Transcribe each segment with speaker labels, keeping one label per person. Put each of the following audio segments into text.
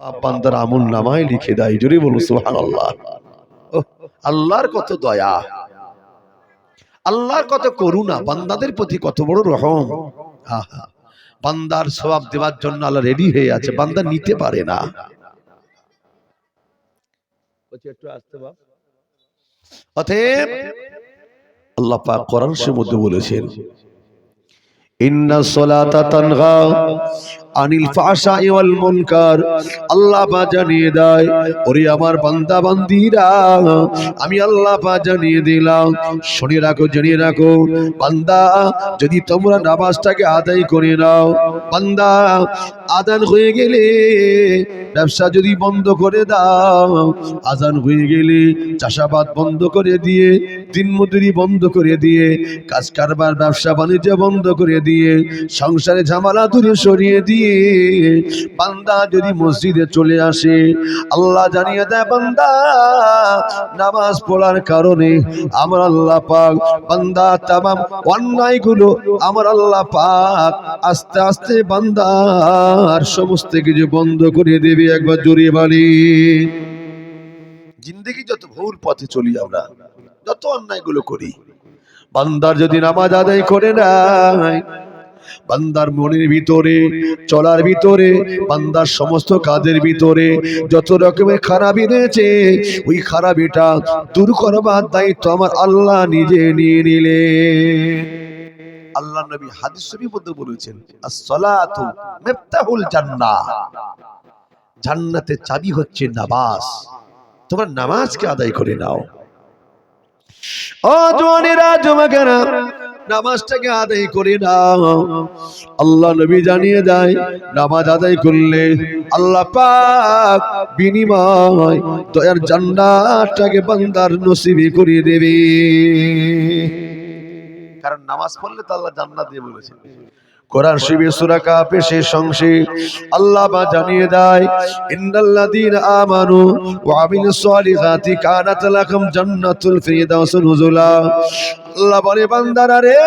Speaker 1: বান্দার আমল নামায় লিখে দেয়। জোরে বলুন সুবহানাল্লাহ। আল্লাহর কত দয়া, আল্লাহর কত করুণা, বান্দাদের প্রতি কত বড় রহম। বান্দার সওয়াব দেওয়ার জন্য আল্লাহ রেডি হয়ে আছে, বান্দা নিতে পারে না। অতএব আল্লাহ পাক কোরআনের মধ্যে বলেছেন, ইন্না সলাতা তানহা আনিল ফাহশাই ওয়াল মুনকার। আল্লাহ পাক জানিয়ে দেয়, ওরে আমার বান্দা বান্দীরা, আমি আল্লাহ পাক জানিয়ে দিলাম, শুনে রাখো, জেনে রাখো, বান্দা যদি তোমরা নামাজটাকে আদায় করে নাও, বান্দা আযান হয়ে গেলে ব্যবসা যদি বন্ধ করে দাও, আযান হয়ে গেলে চাষাবাদ বন্ধ করে দিয়ে, দিনমজুরি বন্ধ করে দিয়ে, কাজ কারবার ব্যবসা বাণিজ্য বন্ধ করে দিয়ে, সংসারে ঝামেলা দূরে সরিয়ে দিয়ে বান্দা যদি মসজিদে চলে আসে, আল্লাহ জানিয়ে দেয়, বান্দা নামাজ পড়ার কারণে আমার আল্লাহ পাক বান্দা তামাম অন্যায়গুলো আমার আল্লাহ পাক আস্তে আস্তে বান্দার সমস্ত কিছু বন্ধ করে দেবে। একবার জোরে বলি। জিন্দেগি যত ভুল পথে চলি আমরা, যত অন্যায়গুলো করি, বান্দার যদি নামাজ আদায় করে নাই, বান্দার মনের ভিতরে, চলার ভিতরে, বান্দার সমস্ত কাজের ভিতরে যত রকমের খারাপি রয়েছে, ওই খারাপিটা দূর করবার দায়িত্ব আমার আল্লাহ নিজে নিয়ে নিলে। আল্লাহ নবী হাদিস শরীফের মধ্যে বলেছেন, as-সালাতু মিফতাহুল জান্নাহ, জান্নাতের চাবি হচ্ছে নামাজ। তোমরা নামাজকে আদায় করে নাও। ও জওয়ানেরা, যুবকেরা, নামাজটাকে আদায় করে নাও। আল্লাহ নবী জানিয়ে দেয়, নামাজ আদায় করলে আল্লাহ পাক বিনিময় দয়ার জান্নাতটাকে বান্দার নসিবে করে দেবে। কারণ নামাজ পড়লে তো আল্লাহ জান্নাত দিয়ে বলেছেন। কোরআন শরীফে সূরা কাফের শেষ অংশে আল্লাহ পাক জানিয়ে দেয়, ইন্নাল্লাযীনা আমানু ওয়া আমিলুস সালিহাতি কানাত লাকুম জান্নাতুল ফিরদাউস নুজুলা। আল্লাহ বলে, বান্দারা রে,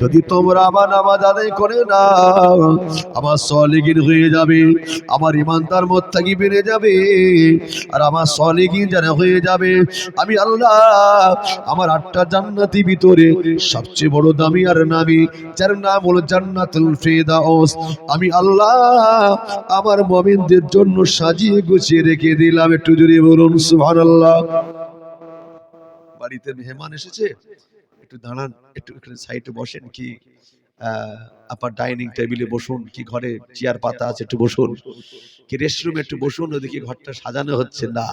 Speaker 1: যদি তোমরা আমার নামাজ আদায় করে নাও, আমার সলিগিন হয়ে যাবে, আমার ইমানদার মুত্তাকি বেড়ে যাবে, আর আমার সলিগিন যারা হয়ে যাবে, আমি আল্লাহ আমার 8টা জান্নাতি ভিতরে সবচেয়ে বড় দামি আর নামি, যার নাম হলো জান্নাতুল ফিরদাউস, আমি আল্লাহ আমার মুমিনদের জন্য সাজিয়ে গুছিয়ে রেখে দিলাম। একটু জোরে বলুন সুবহানাল্লাহ। বাড়িতে মেহমান এসেছে, একটু দাঁড়ান, একটু এখানে সাইডে বসেন, কি আপনার ডাইনিং টেবিলে বসুন, কি ঘরে চেয়ার পাতা আছে একটু বসুন, কি রেস্টরুমে একটু বসুন, ওদিকে ঘরটা সাজানো হচ্ছে না।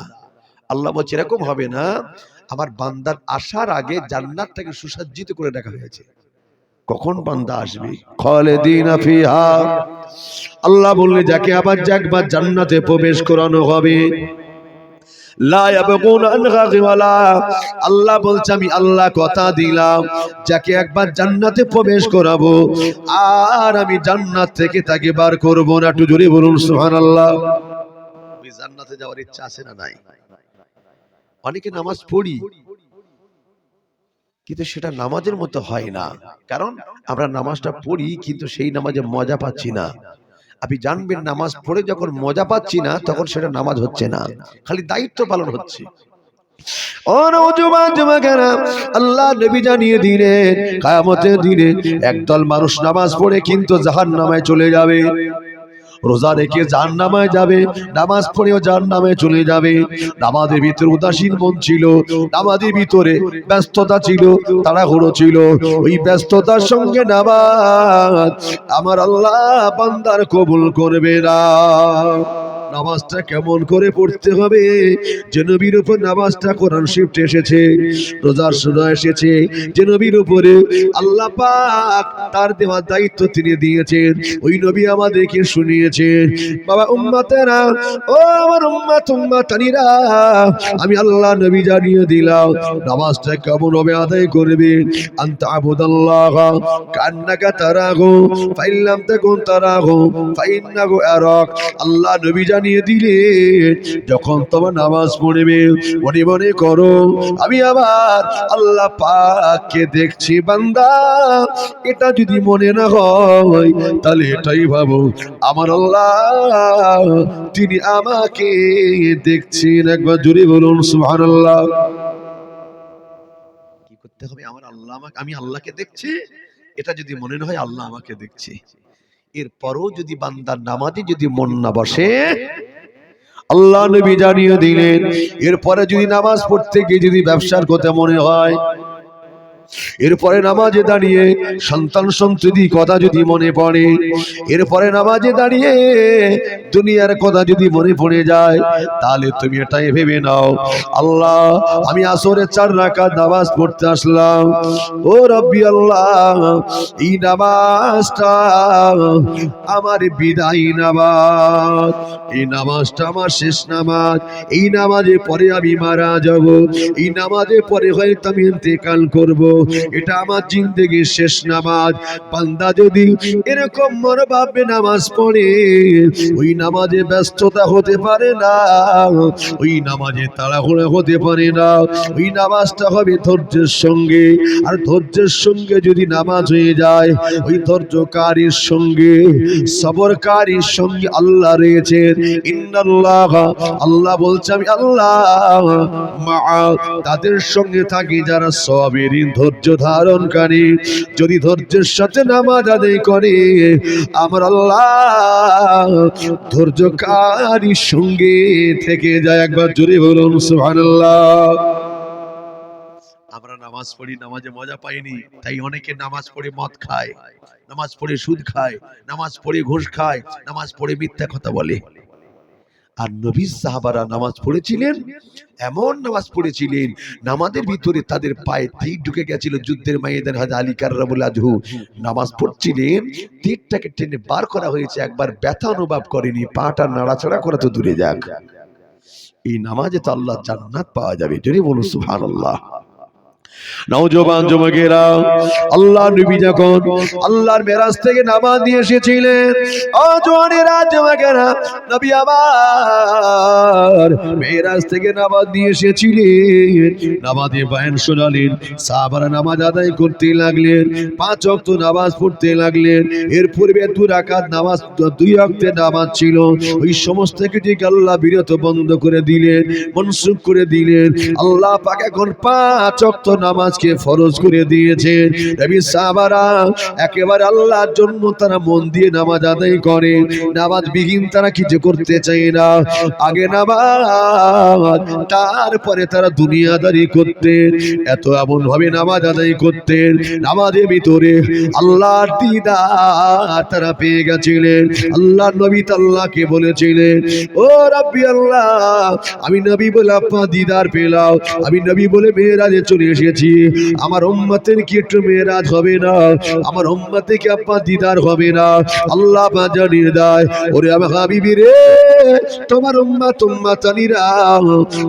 Speaker 1: আল্লাহ বলছে, এরকম হবে না, আমার বান্দার আসার আগে জান্নাতটাকে সুসজ্জিত করে রাখা হয়েছে। কখন বান্দা আসবে? খালিদিনা ফিহা। আল্লাহ বললে, যাকে আবার একবার জান্নাতে প্রবেশ করানো হবে, লা ইয়াবগুনা আনহা গিওয়ালা। আল্লাহ বলছে, আমি আল্লাহ কথা দিলাম, যাকে একবার জান্নাতে প্রবেশ করাবো, আর আমি জান্নাত থেকে তাকে বার করব না। একটু জোরে বলুন সুবহানাল্লাহ। ওই জান্নাতে যাওয়ার ইচ্ছা আছে না নাই? অনেকে নামাজ পড়ি, কিন্তু সেটা নামাজের মতো হয় না। কারণ আমরা নামাজটা পড়ি, কিন্তু সেই নামাজে মজা পাচ্ছি না। আপনি জানবেন, নামাজ পড়ে যখন মজা পাচ্ছি না, তখন সেটা নামাজ হচ্ছে না, খালি দায়িত্ব পালন হচ্ছে। ও নওজোয়ান যুবকেরা, আল্লাহ নবী জানিয়ে দিলেন, কিয়ামতের দিনে একদল মানুষ নামাজ পড়ে কিন্তু জাহান্নামে চলে যাবে। রোজা রেখে জাহান্নামে যাবে, নামাজ পড়েও জাহান্নামে চলে যাবে। নামাজের ভিতরে উদাসীন মন ছিল, নামাজের ভিতরে ব্যস্ততা ছিল, তাড়াহুড়ো ছিল। ওই ব্যস্ততার সঙ্গে নামাজ আমার আল্লাহ বান্দার কবুল করবে না। নামাজটা কেমন করে পড়তে হবে, যে নবীর উপর নামাজটা কোরআন শরীফে এসেছে, রোজার সুন্নাহ এসেছে, যে নবীর উপরে আল্লাহ পাক তার দেওয়া দায়িত্ব তিনি দিয়েছেন, ওই নবী আমাদেরকে শুনিয়েছেন। বাবা উম্মতেরা, ও আমার উম্মতানিরা, আমি আল্লাহ নবী জানিয়ে দিলাম, নামাজটা কেমন হবে আদায় করবে। আনতা আবুদাল্লাহ কান্নাকা তারাহু ফাইল্লাম তাকুন তারাহু ফাইন্নাহু আরাক। আল্লাহ নবী জানিয়ে দিলেন যখন তোমার নামাজ পড়বে মনে মনে করো আমি আবার আল্লাহ পাককে দেখছি বান্দা। এটা যদি মনে না হয় তাহলে এটাই ভাবো আমার আল্লাহ তিনি আমাকে দেখছেন। একবার জোরে বলুন সুবহানাল্লাহ। কি করতে হবে? আমার আল্লাহ আমাকে, আমি আল্লাহকে দেখছি, এটা যদি মনে না হয় আল্লাহ আমাকে দেখছে। এরপরও যদি বান্দার নামাজে যদি মন না বসে, আল্লাহ নবী জানিয়ে দিলেন এরপরে যদি নামাজ পড়তে গিয়ে যদি ব্যবসার কথা মনে হয়, এরপরে নামাজে দাঁড়িয়ে সন্তান সন্ততি কথা যদি মনে পড়ে, এরপরে নামাজে দাঁড়িয়ে দুনিয়ার কথা যদি মনে পড়ে যায়, তাহলে তুমি এটাই ভেবে নাও আল্লাহ আমি আসরে 4 রাকাত নামাজ পড়তে আসলাম, ও রব্বি আল্লাহ এই নামাজটা আমার বিদায় নামাজ, এই নামাজটা আমার শেষ নামাজ, এই নামাজে পরে আমি মারা যাব, এই নামাজে পরে হয়তো আমি ইন্তেকাল করব, এটা আমার জিন্দেগির শেষ নামাজ। বান্দা যদি এরকম মনোভাবে নামাজ পড়ে, ওই নামাজে ব্যস্ততা হতে পারে না, ওই নামাজে তাড়াহুড়া হতে পারে না, ওই নামাজটা হবে ধৈর্যের সঙ্গে। আর ধৈর্যের সঙ্গে যদি নামাজ হয়ে যায়, ওই ধৈর্যকারীর সঙ্গে সবরকারীর সঙ্গে আল্লাহ রয়েছেন। ইন্নাল্লাহ, আল্লাহ বলছে আমি আল্লাহ মা তাদের সঙ্গে থাকি যারা সাবিরিন, ধৈর্য ধারণকারী। যদি ধৈর্যের সাথে নামাজ আদায় করে আমার আল্লাহ ধৈর্যকারীর সঙ্গে থেকে যায়। একবার জোরে বলুন সুবহানাল্লাহ। আমরা নামাজ পড়ি, নামাজে মজা পাইনি, তাই অনেকে নামাজ পড়ে মদ খায়, নামাজ পড়ে সুদ খায়, নামাজ পড়ে ঘুষ খায়, নামাজ পড়ে মিথ্যা কথা বলে। আর নবী সাহাবারা নামাজ পড়েছিলেন, এমন নামাজ পড়েছিলেন নামাজের ভিতরে তাদের পায়ে তীর ঢুকে গেছিল। যুদ্ধের ময়দানে হযরত আলী কাররামাল্লাহু আনহু নামাজ পড়ছিলেন, তীরটাকে টেনে বার করা হয়েছে, একবার ব্যথা অনুভব করেনি, পাটা নাড়াচাড়া করা তো দূরে যাক। এই নামাজে তো আল্লাহ জান্নাত পাওয়া যাবে। যদি বলুন সুবহানাল্লাহ। নওজোয়ান যুবকেরা, আল্লাহ নবী যখন আল্লাহর মেরাজ থেকে নামাজ নিয়ে এসেছিলেন, ও জওয়ানেরা যুবকেরা, নবী আবার মেরাজ থেকে নামাজ নিয়ে এসেছিলেন, নামাজে বয়ান শোনালেন, সাহাবারা নামাজ আদায় করতে লাগলেন, 5 ওয়াক্ত নামাজ পড়তে লাগলেন। এর পূর্বে 2 রাকাত নামাজ, 2 ওয়াক্তের নামাজ ছিল, ওই সমস্ত কিছুকে আল্লাহ বিরত বন্ধ করে দিলেন, মনসুখ করে দিলেন। আল্লাহ পাক এখন 5 ওয়াক্ত নামাজকে ফরজ করে দিয়েছেন। নবী সাহাবারা একেবারে আল্লাহর জন্য তারা মন দিয়ে নামাজ আদায় করে, নামাজ বিহীন তারা কিছু করতে চায় না। আগে নামাজ, তারপরে তারা দুনিয়াদারি করতেন। এত এমন ভাবে নামাজ আদায় করতেন, নামাজের ভিতরে আল্লাহর দিদার তারা পেয়ে গেছিলেন। আল্লাহর নবী আল্লাহকে বলেছিলেন, ও রাব্বি আল্লাহ আমি নবী বলে আপনার দিদার পেলাম, আমি নবী বলে মেরাজে চলে এসেছি, আমার উম্মতের কি একটু মেরাজ হবে না? আমার উম্মতে কি আপনার দিদার হবে না? আল্লাহ পাক জানিয়ে দেয়, ওরে আমার হাবিবি রে, তোমার উম্মতানিরা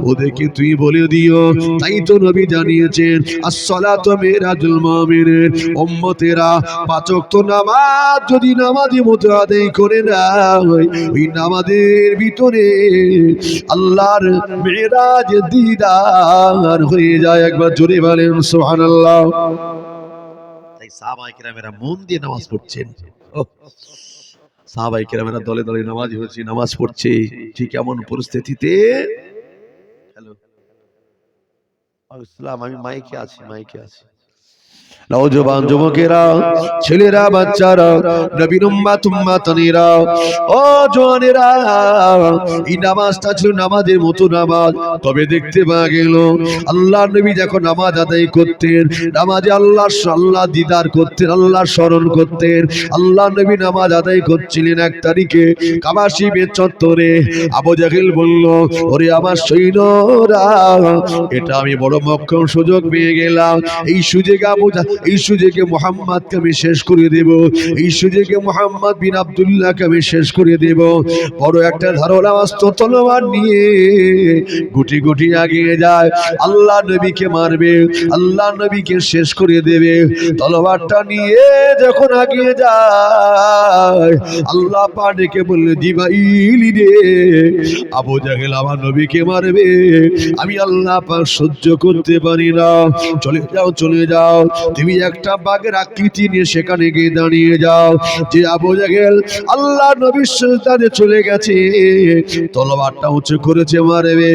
Speaker 1: ওদেরকে তুই বলে দিও। তাই তো নবী জানিয়েছেন, আসসালাতু মিরাজুল মুমিনিন, উম্মতেরা 5 ওয়াক্ত নামাজ যদি নামাজি মতো আদায় করে না, ওই নামাজের ভিতরে আল্লাহর মেরাজ দিদার হয়ে যায়। একবার জোরে বলেন সুবহানাল্লাহ। তাই সাহাবায়ে কেরামেরা মন দিয়ে নামাজ পড়ছেন। সাহাবায়ে কেরামেরা দলে দলে নামাজি হচ্ছে, নামাজ পড়ছে, ঠিক এমন পরিস্থিতিতে হ্যালো ইসলাম, আমি মাইকে আছি, মাইকে আছি। নওজোয়ান যুবকেরা, ছেলেরা, বাচ্চারা, নবীর উম্মতানিরা, ও জওয়ানেরা, এই নামাজটা ছিল নামাজের মতো নামাজ। তবে দেখতে পাওয়া গেল আল্লাহর নবী যখন নামাজ আদায় করতেন, নামাজে আল্লাহ দিদার করতেন, আল্লাহ স্মরণ করতেন। আল্লাহর নবী নামাজ আদায় করছিলেন 1 তারিখে কাবা শরীফের চত্বরে। আবু জাহেল বলল, ওরে আমার সৈন্যরা, এটা আমি বড় মক্ষম সুযোগ পেয়ে গেলাম। এই সুযোগে এই সুযোগে মুহাম্মদকে আমি শেষ করে দেব, এই সুযোগে মুহাম্মদ বিন আব্দুল্লাহকে আমি শেষ করে দেব। বড় একটা ধারালো অস্ত্র তলোয়ার নিয়ে গুটি গুটি আগিয়ে যায়, আল্লাহ নবীকে মারবে, আল্লাহ নবীকে শেষ করে দেবে। তলোয়ারটা নিয়ে যখন আগিয়ে যায়, আল্লাহ পাক ডেকে বললে, জিবরাইল রে, আবু জাহেল আমার নবীকে মারবে, আমি আল্লাহ পাক সহ্য করতে পারি না। চলে যাও, চলে যাও, তুমি একটা বাঘের আকৃতি নিয়ে সেখানে গিয়ে দাঁড়িয়ে যাও। যে আবু জাহেল আল্লাহ নবীর সিজদাতে চলে গেছে, তলোয়ারটা উঁচু করেছে মারবে।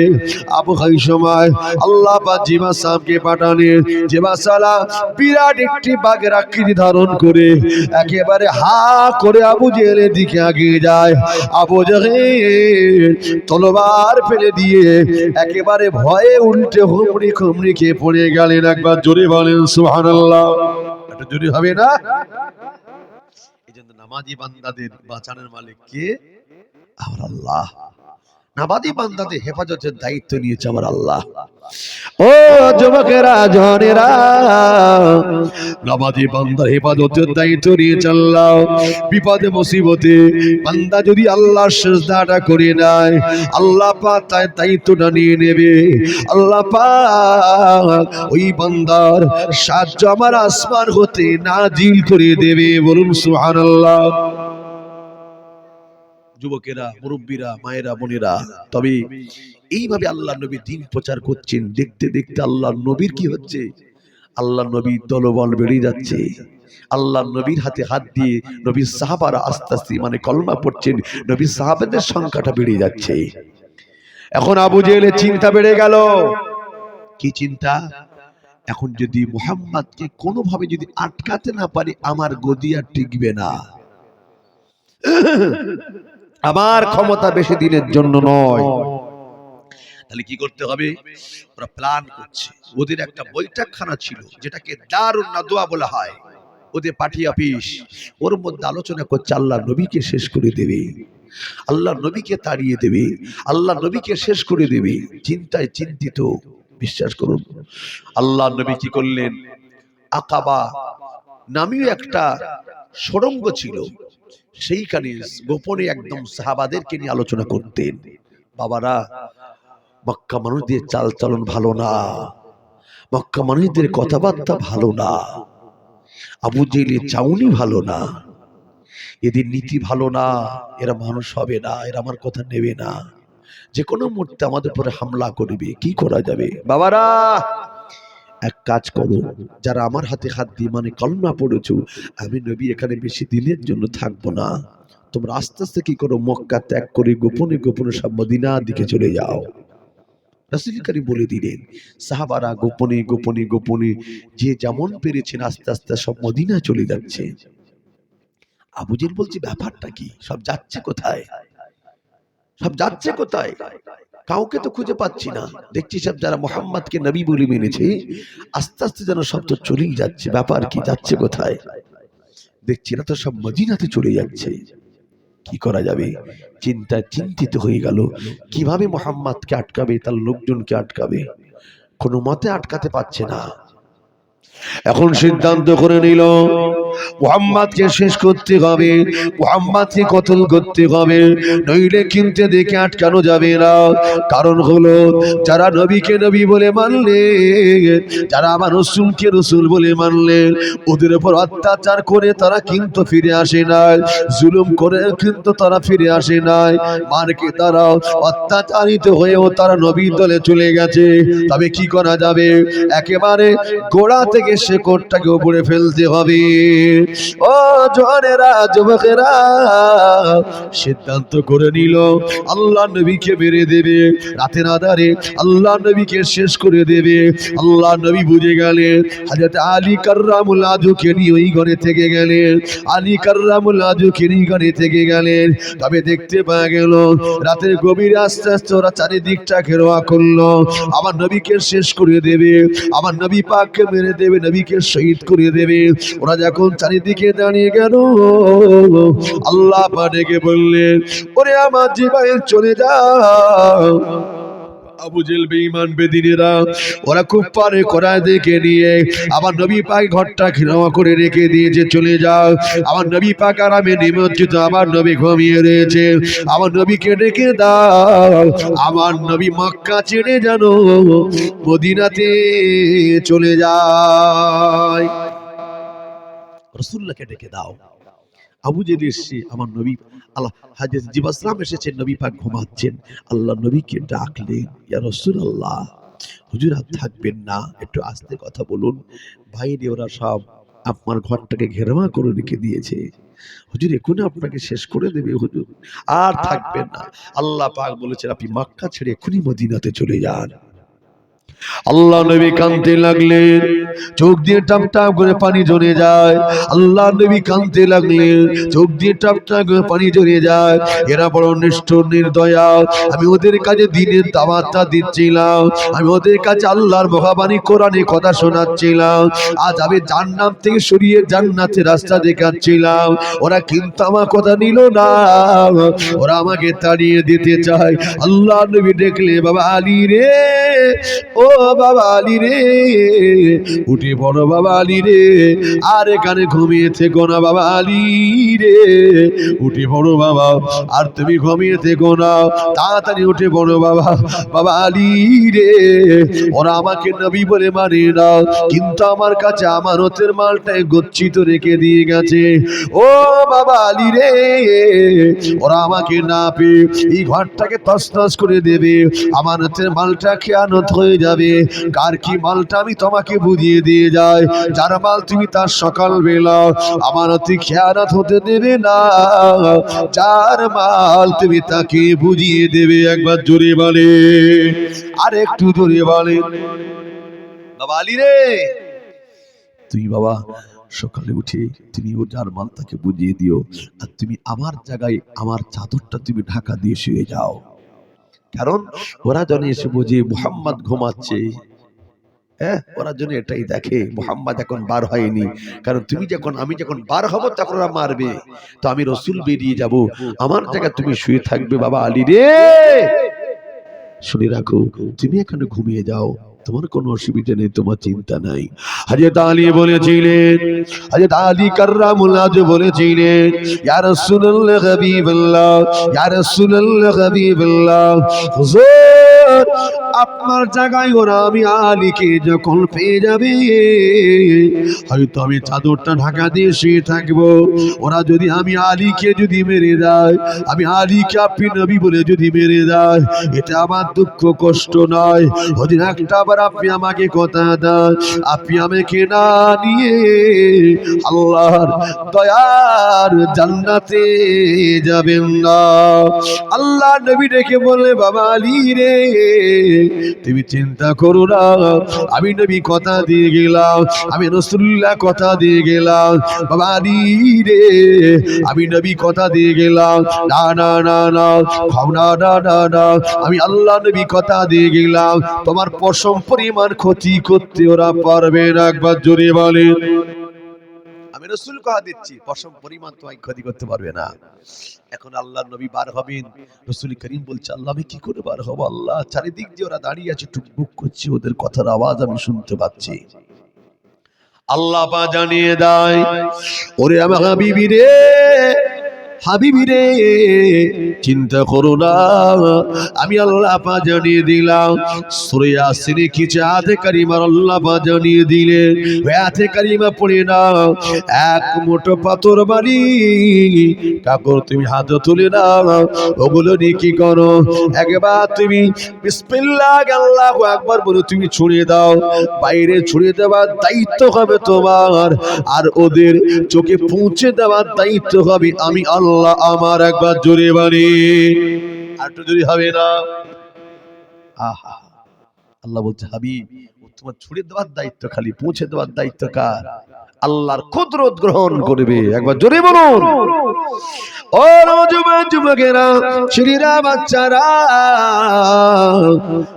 Speaker 1: আবু এই সময় আল্লাহ পাক জিবা সামকে পাঠানে, জিবা সালা বিরাট একটি বাঘের আকৃতি ধারণ করে একেবারে হা করে আবু জেহেলের দিকে এগিয়ে যায়। আবু জেহেল তলোয়ার ফেলে দিয়ে একেবারে ভয়ে উল্টে হুমড়ি খুমড়ি খেয়ে পড়ে গেলেন। একবার জোরে বলেন সুবহানাল্লাহ। এটা জোরে হবে না? এইজন্য নামাজি বান্দাদের বাঁচানোর মালিক কে? আমার আল্লাহ। নামাজি বান্দাদের হেফাজতের দায়িত্ব নিয়েছে আমার আল্লাহ। ও যুবকেরা, জনেরা, নামাজি বান্দার হেফাজতের দায়িত্ব নিয়েছে আল্লাহ। বিপদে মুসিবতে বান্দা যদি আল্লাহর সিজদাটা করে নেয়, আল্লাহ পাক তার দায়িত্বটা নিয়ে নেবে। আল্লাহ পাক ওই বান্দার সাহায্য আমার আসমান হতে নাজিল করে দেবে। বলুন সুবহানাল্লাহ। যুবকেরা, মুরব্বীরা, মায়েরা, বোনেরা, তবে এইভাবে আল্লাহ নবী দিন প্রচার করছেন। দেখতে দেখতে আল্লাহ নবীর কি হচ্ছে? আল্লাহ নবীর দলবল বেড়ে যাচ্ছে। আল্লাহ নবীর হাতে হাত দিয়ে নবীর সাহাবারা আস্তে আস্তে মানে কলমা পড়ছেন, নবীর সাহাবাদের সংখ্যাটা বেড়ে যাচ্ছে। এখন আবু জেহেলের চিন্তা বেড়ে গেল। কি চিন্তা? এখন যদি মুহাম্মদকে কোনোভাবে যদি আটকাতে না পারি, আমার গদি আর টিকবে না। আমার ক্ষমতা বেশি দিনের জন্য নয়। তাহলে কি করতে হবে? ওরা প্ল্যান করছে। ওদের একটা বৈঠকখানা ছিল, যেটাকে দারুন নাদওয়া বলা হয়। ওদের পার্টি অফিস, ওর মধ্যে আলোচনা করছে আল্লাহ নবীকে শেষ করে দেবে, আল্লাহ নবীকে তাড়িয়ে দেবে, আল্লাহ নবীকে শেষ করে দেবে। চিন্তায় চিন্তিত। বিশ্বাস করুন, আল্লাহ নবী কি করলেন? আকাবা নামীয় একটা সুড়ঙ্গ ছিল, সেইখানে গোপনে একদম সাহাবাদেরকে নিয়ে আলোচনা করতেন। বাবারা, মক্কা মানুষদের চাল চলন ভালো না, মক্কা মানুষদের কথাবার্তা ভালো না, আবু জেহেলের চাউনি ভালো না, এদের নীতি ভালো না, এরা মানুষ হবে না, এরা আমার কথা নেবে না, যে কোনো মুহূর্তে আমাদের উপরে হামলা করবে। কি করা যাবে? বাবারা, এক কাজ করো, যারা আমার হাতে হাত দিয়ে মানে কলমা পড়েছো, আমি নবী এখানে বেশি দিনের জন্য থাকবো না, তোমরা আস্তে আস্তে কি করো, মক্কা ত্যাগ করে গোপনে গোপনে সব মদিনার দিকে চলে যাও। রাসূল করিম বলে দিলেন। সাহাবারা গোপনে গোপনে গোপনে যে যেমন পেরেছেন আস্তে আস্তে সব মদিনা চলে যাচ্ছে। আবু জেহেল বলছে, ব্যাপারটা কি? সব যাচ্ছে কোথায়? সব যাচ্ছে কোথায়? কাউকে তো খুঁজে পাচ্ছি না। দেখছি সব যারা মুহাম্মদকে নবী বলে মেনেছে, আস্তে আস্তে যেন সব তো চলেই যাচ্ছে। ব্যাপার কি? যাচ্ছে কোথায়? দেখছি না তো, সব মদিনাতে চলে যাচ্ছে। কি করা যাবে? চিন্তায় চিন্তিত হয়ে গেল। কিভাবে মুহাম্মদকে আটকাবে, তার লোকজনকে আটকাবে? কোনো মতে আটকাতে পারছে না। এখন সিদ্ধান্ত করে নিল, মুহাম্মদকে শেষ করতে হবে, মুহাম্মদকে কতল করতে হবে, নইলে কিন্তু দেখে আটকানো যাবে না। কারণ হলো, যারা নবীকে নবী বলে মানলেন, যারা আমার রাসূলকে রাসূল বলে মানলেন, ওদের উপর অত্যাচার করে তারা কিন্তু ফিরে আসে নাই, জুলুম করে কিন্তু তারা ফিরে আসে নাই, মারকে তারা অত্যাচারিত হয়েও তারা নবীর দলে চলে গেছে। তবে কি করা যাবে? একেবারে গোড়া থেকে শেকড়টাকে উপরে ফেলতে হবে। ও জওয়ানেরা, যুবকেরা, সিদ্ধান্ত করে নিল আল্লাহ নবীকে মেরে দেবে, রাতের আধারে আল্লাহ নবীকে শেষ করে দেবে। আল্লাহ নবী বুঝে গেলেন। হযরত আলী কাররামুল্লাহ ওয়াজহুকে নিয়ে ওই ঘরে থেকে গেলেন, আলী কাররামুল্লাহ ওয়াজহুকে নিয়ে ঘরে থেকে গেলেন। তবে দেখতে পাওয়া গেল রাতের গভীরে আস্তে আস্তে ওরা চারিদিকটা ঘেরাও করলো। আমার নবীকে শেষ করে দেবে, আমার নবী পাককে মেরে দেবে, নবীকে শহীদ করে দেবে। ওরা যখন চারিদিকে দাঁড়িয়ে গেল, আল্লাহ পাক ডেকে বললেন, ওরে আমার জিবরাইল চলে যাও, আবু জেল বেঈমান বেদিনেরা ওরা খুব পারে করায় দেখে নিয়ে আমার নবী পাক ঘরটা ঘেরাও করে রেখে দিয়েছে, চলে যাও। আমার নবী পাক আরামে নিমজ্জিত, আমার নবী ঘুমিয়ে রয়েছে। আমার নবীকে ডেকে দাও। আমার নবী মক্কা ছেড়ে যেন মদিনাতে চলে যায়। রাসূলুল্লাহকে ডেকে দাও। আবু জেল এসে আমার নবী আল্লাহ হাজরত জিবাসলাম এসেছেন, নবী পাক ঘুমাচ্ছেন। আল্লাহ নবীকে ডাকলেন, ইয়া রাসূলুল্লাহ, হুজুর আর থাকবেন না, একটু আস্তে কথা বলুন। ভাইরে ওরা সব আপনার ঘরটাকে ঘেরাও করে রেখে দিয়েছে, হুজুর এখনই আপনাকে শেষ করে দেবে, হুজুর আর থাকবেন না। আল্লাহ পাক বলেছেন আপনি মক্কা ছেড়ে এখনই মদিনাতে চলে যান। আল্লাহ নবী কাঁদতে লাগলেন, চোখ দিয়ে টাপ টাপ করে পানি ঝরে যায়। আল্লাহ নবী কাঁদতে লাগলেন, চোখ দিয়ে টাপ টাপ করে পানি ঝরে যায়। এরা বড় নিষ্ঠুর নির্দয়া। আমি ওদের কাছে দিনের দাওয়াতটা দিচ্ছিলাম, আমি ওদের কাছে আল্লাহর মহাবাণী কোরআনে কথা শোনাচ্ছিলাম। আজ আমি জান্নাত থেকে সরিয়ে জান্নাতের রাস্তা দেখাচ্ছিলাম, ওরা কিন্তু আমার কথা নিল না, ওরা আমাকে তাড়িয়ে দিতে চায়। আল্লাহ নবী দেখলে, বাবা আলী রে, ও বাবা আলী রে, উঠে পড়ো বাবা আলী রে, আর এখানে ঘুমিয়ে থেকো না বাবা আলী রে, উঠে পড়ো বাবা, আর তুমি ঘুমিয়ে থেকো না, তাড়াতাড়ি উঠে পড়ো বাবা, বাবা আলী রে। ওরা আমাকে নবী বলে মানে না, কিন্তু আমার কাছে আমানতের মালটাই গচ্ছিত রেখে দিয়ে গেছে। ও বাবা আলী রে, ওরা আমাকে না পেয়ে এই ঘরটাকে তছনছ করে দেবে, আমানতের মালটা খেয়ানত হয়ে যাবে। কার কি মালটা আমি তোমাকে বুঝিয়ে দিয়ে যাই, যার মাল তুমি তার সকাল বেলা আমানতি খেয়ানত হতে দেবে না, যার মাল তুমি তাকে বুঝিয়ে দেবে। একবার জোরে বলে, আর একটু জোরে বলে, বাবা আলী রে, তুমি বাবা সকালে উঠে তুমি ও যার মাল তাকে বুঝিয়ে দিও, আর তুমি আমার জায়গায় আমার চাদরটা তুমি ঢাকা দিয়ে শুয়ে যাও। কারণ ওরা জানে এসে বুঝে মুহাম্মদ ঘুমাচ্ছে, হ্যাঁ, ওরা জন্য এটাই দেখে মুহাম্মদ এখন বার হয়নি, কারণ তুমি যখন আমি যখন বার হব তখন ওরা মারবে, তো আমি রসুল বেরিয়ে যাব, আমার জায়গায় তুমি শুয়ে থাকবে। বাবা আলী রে, শুনে রাখো, তুমি এখানে ঘুমিয়ে যাও, তোমার কোনো অসুবিধা নেই, তোমার চিন্তা নাই। হযরত আলী বলেছিলেন, হযরত আলী কাররামুল্লাহ বলেছিলেন, ইয়া রাসূলুল্লাহ হাবিবাল্লাহ, ইয়া রাসূলুল্লাহ হাবিবাল্লাহ, হুজুর আপনার জায়গায় ওরা আমি আলীকে যখন পেয়ে যাবে, হয়তো আমি চাদরটা ঢাকা দিয়ে শুয়ে থাকবো, ওরা যদি আমি আলীকে যদি মেরে দেয়, আমি আলীকে আপনি নবী বলে যদি মেরে দেয়, এটা আমার দুঃখ কষ্ট নয়। যদি একটা বার আপনি আমাকে কথা দেন, আপনি আমাকে না নিয়ে আল্লাহর দয়ার জান্নাতে যাবেন না। আল্লাহ নবী ডেকে বলে, বাবা আলী রে, তুমি চিন্তা করো না, আমি নবী কথা দিয়ে গেলাম, আমি রাসূলুল্লাহ কথা দিয়ে গেলাম, বাবা আলী রে, আমি নবী কথা দিয়ে গেলাম, না না না না, না না না না, আমি আল্লাহ নবী কথা দিয়ে গেলাম, তোমার পশম পরিমাণ ক্ষতি করতে ওরা পারবে না। একবার জোরে বলে, আমি রাসূল কথা দিচ্ছি, পশম পরিমাণ তোমায় ক্ষতি করতে পারবে না। এখন আল্লাহর নবী বার হবেন, রাসূল করিম বলছে, আল্লাহ আমি কি করে বার হব, আল্লাহ চারিদিক দিয়ে ওরা দাঁড়িয়ে আছে, টুকবুক করছে, ওদের কথার আওয়াজ আমি শুনতে পাচ্ছি। আল্লাহ পা জানিয়ে দেয়, ওরে আমার হাবিবি রে, হাবিবি রে, চিন্তা করো না, আমি আল্লাহ পা জানিয়ে দিলাম। সূরা ইয়াসিনে কিছু আয়াতে কারিমা আল্লাহ পা জানিয়ে দিলেন, ওই আয়াতে কারিমা পড়ে নাও, এক মুঠো পাথর বাড়ি কাকর তুমি হাতে তুলে নাও, ওগুলো নিয়ে কি করো, একবার তুমি বিসমিল্লাহ আল্লাহু আকবার বলে তুমি ছুঁড়ে দাও, বাইরে ছুঁড়ে দেওয়ার দায়িত্ব হবে তোমার, আর ওদের চোখে পৌঁছে দেওয়ার দায়িত্ব হবে আমি আল্লাহ আমার। একবার জোরে বাড়ি, আর একটু জোরে হবে না? আহা, আল্লাহ বলছে, হাবিব তোমার ছুঁড়ে দেওয়ার দায়িত্ব, খালি পৌঁছে দেওয়ার দায়িত্ব কার? আল্লাহর কুদরত গ্রহণ করবে। একবার জোরে বলুন। ও নওজোয়ান যুবকেরা, ছেলেরা, বাচ্চারা,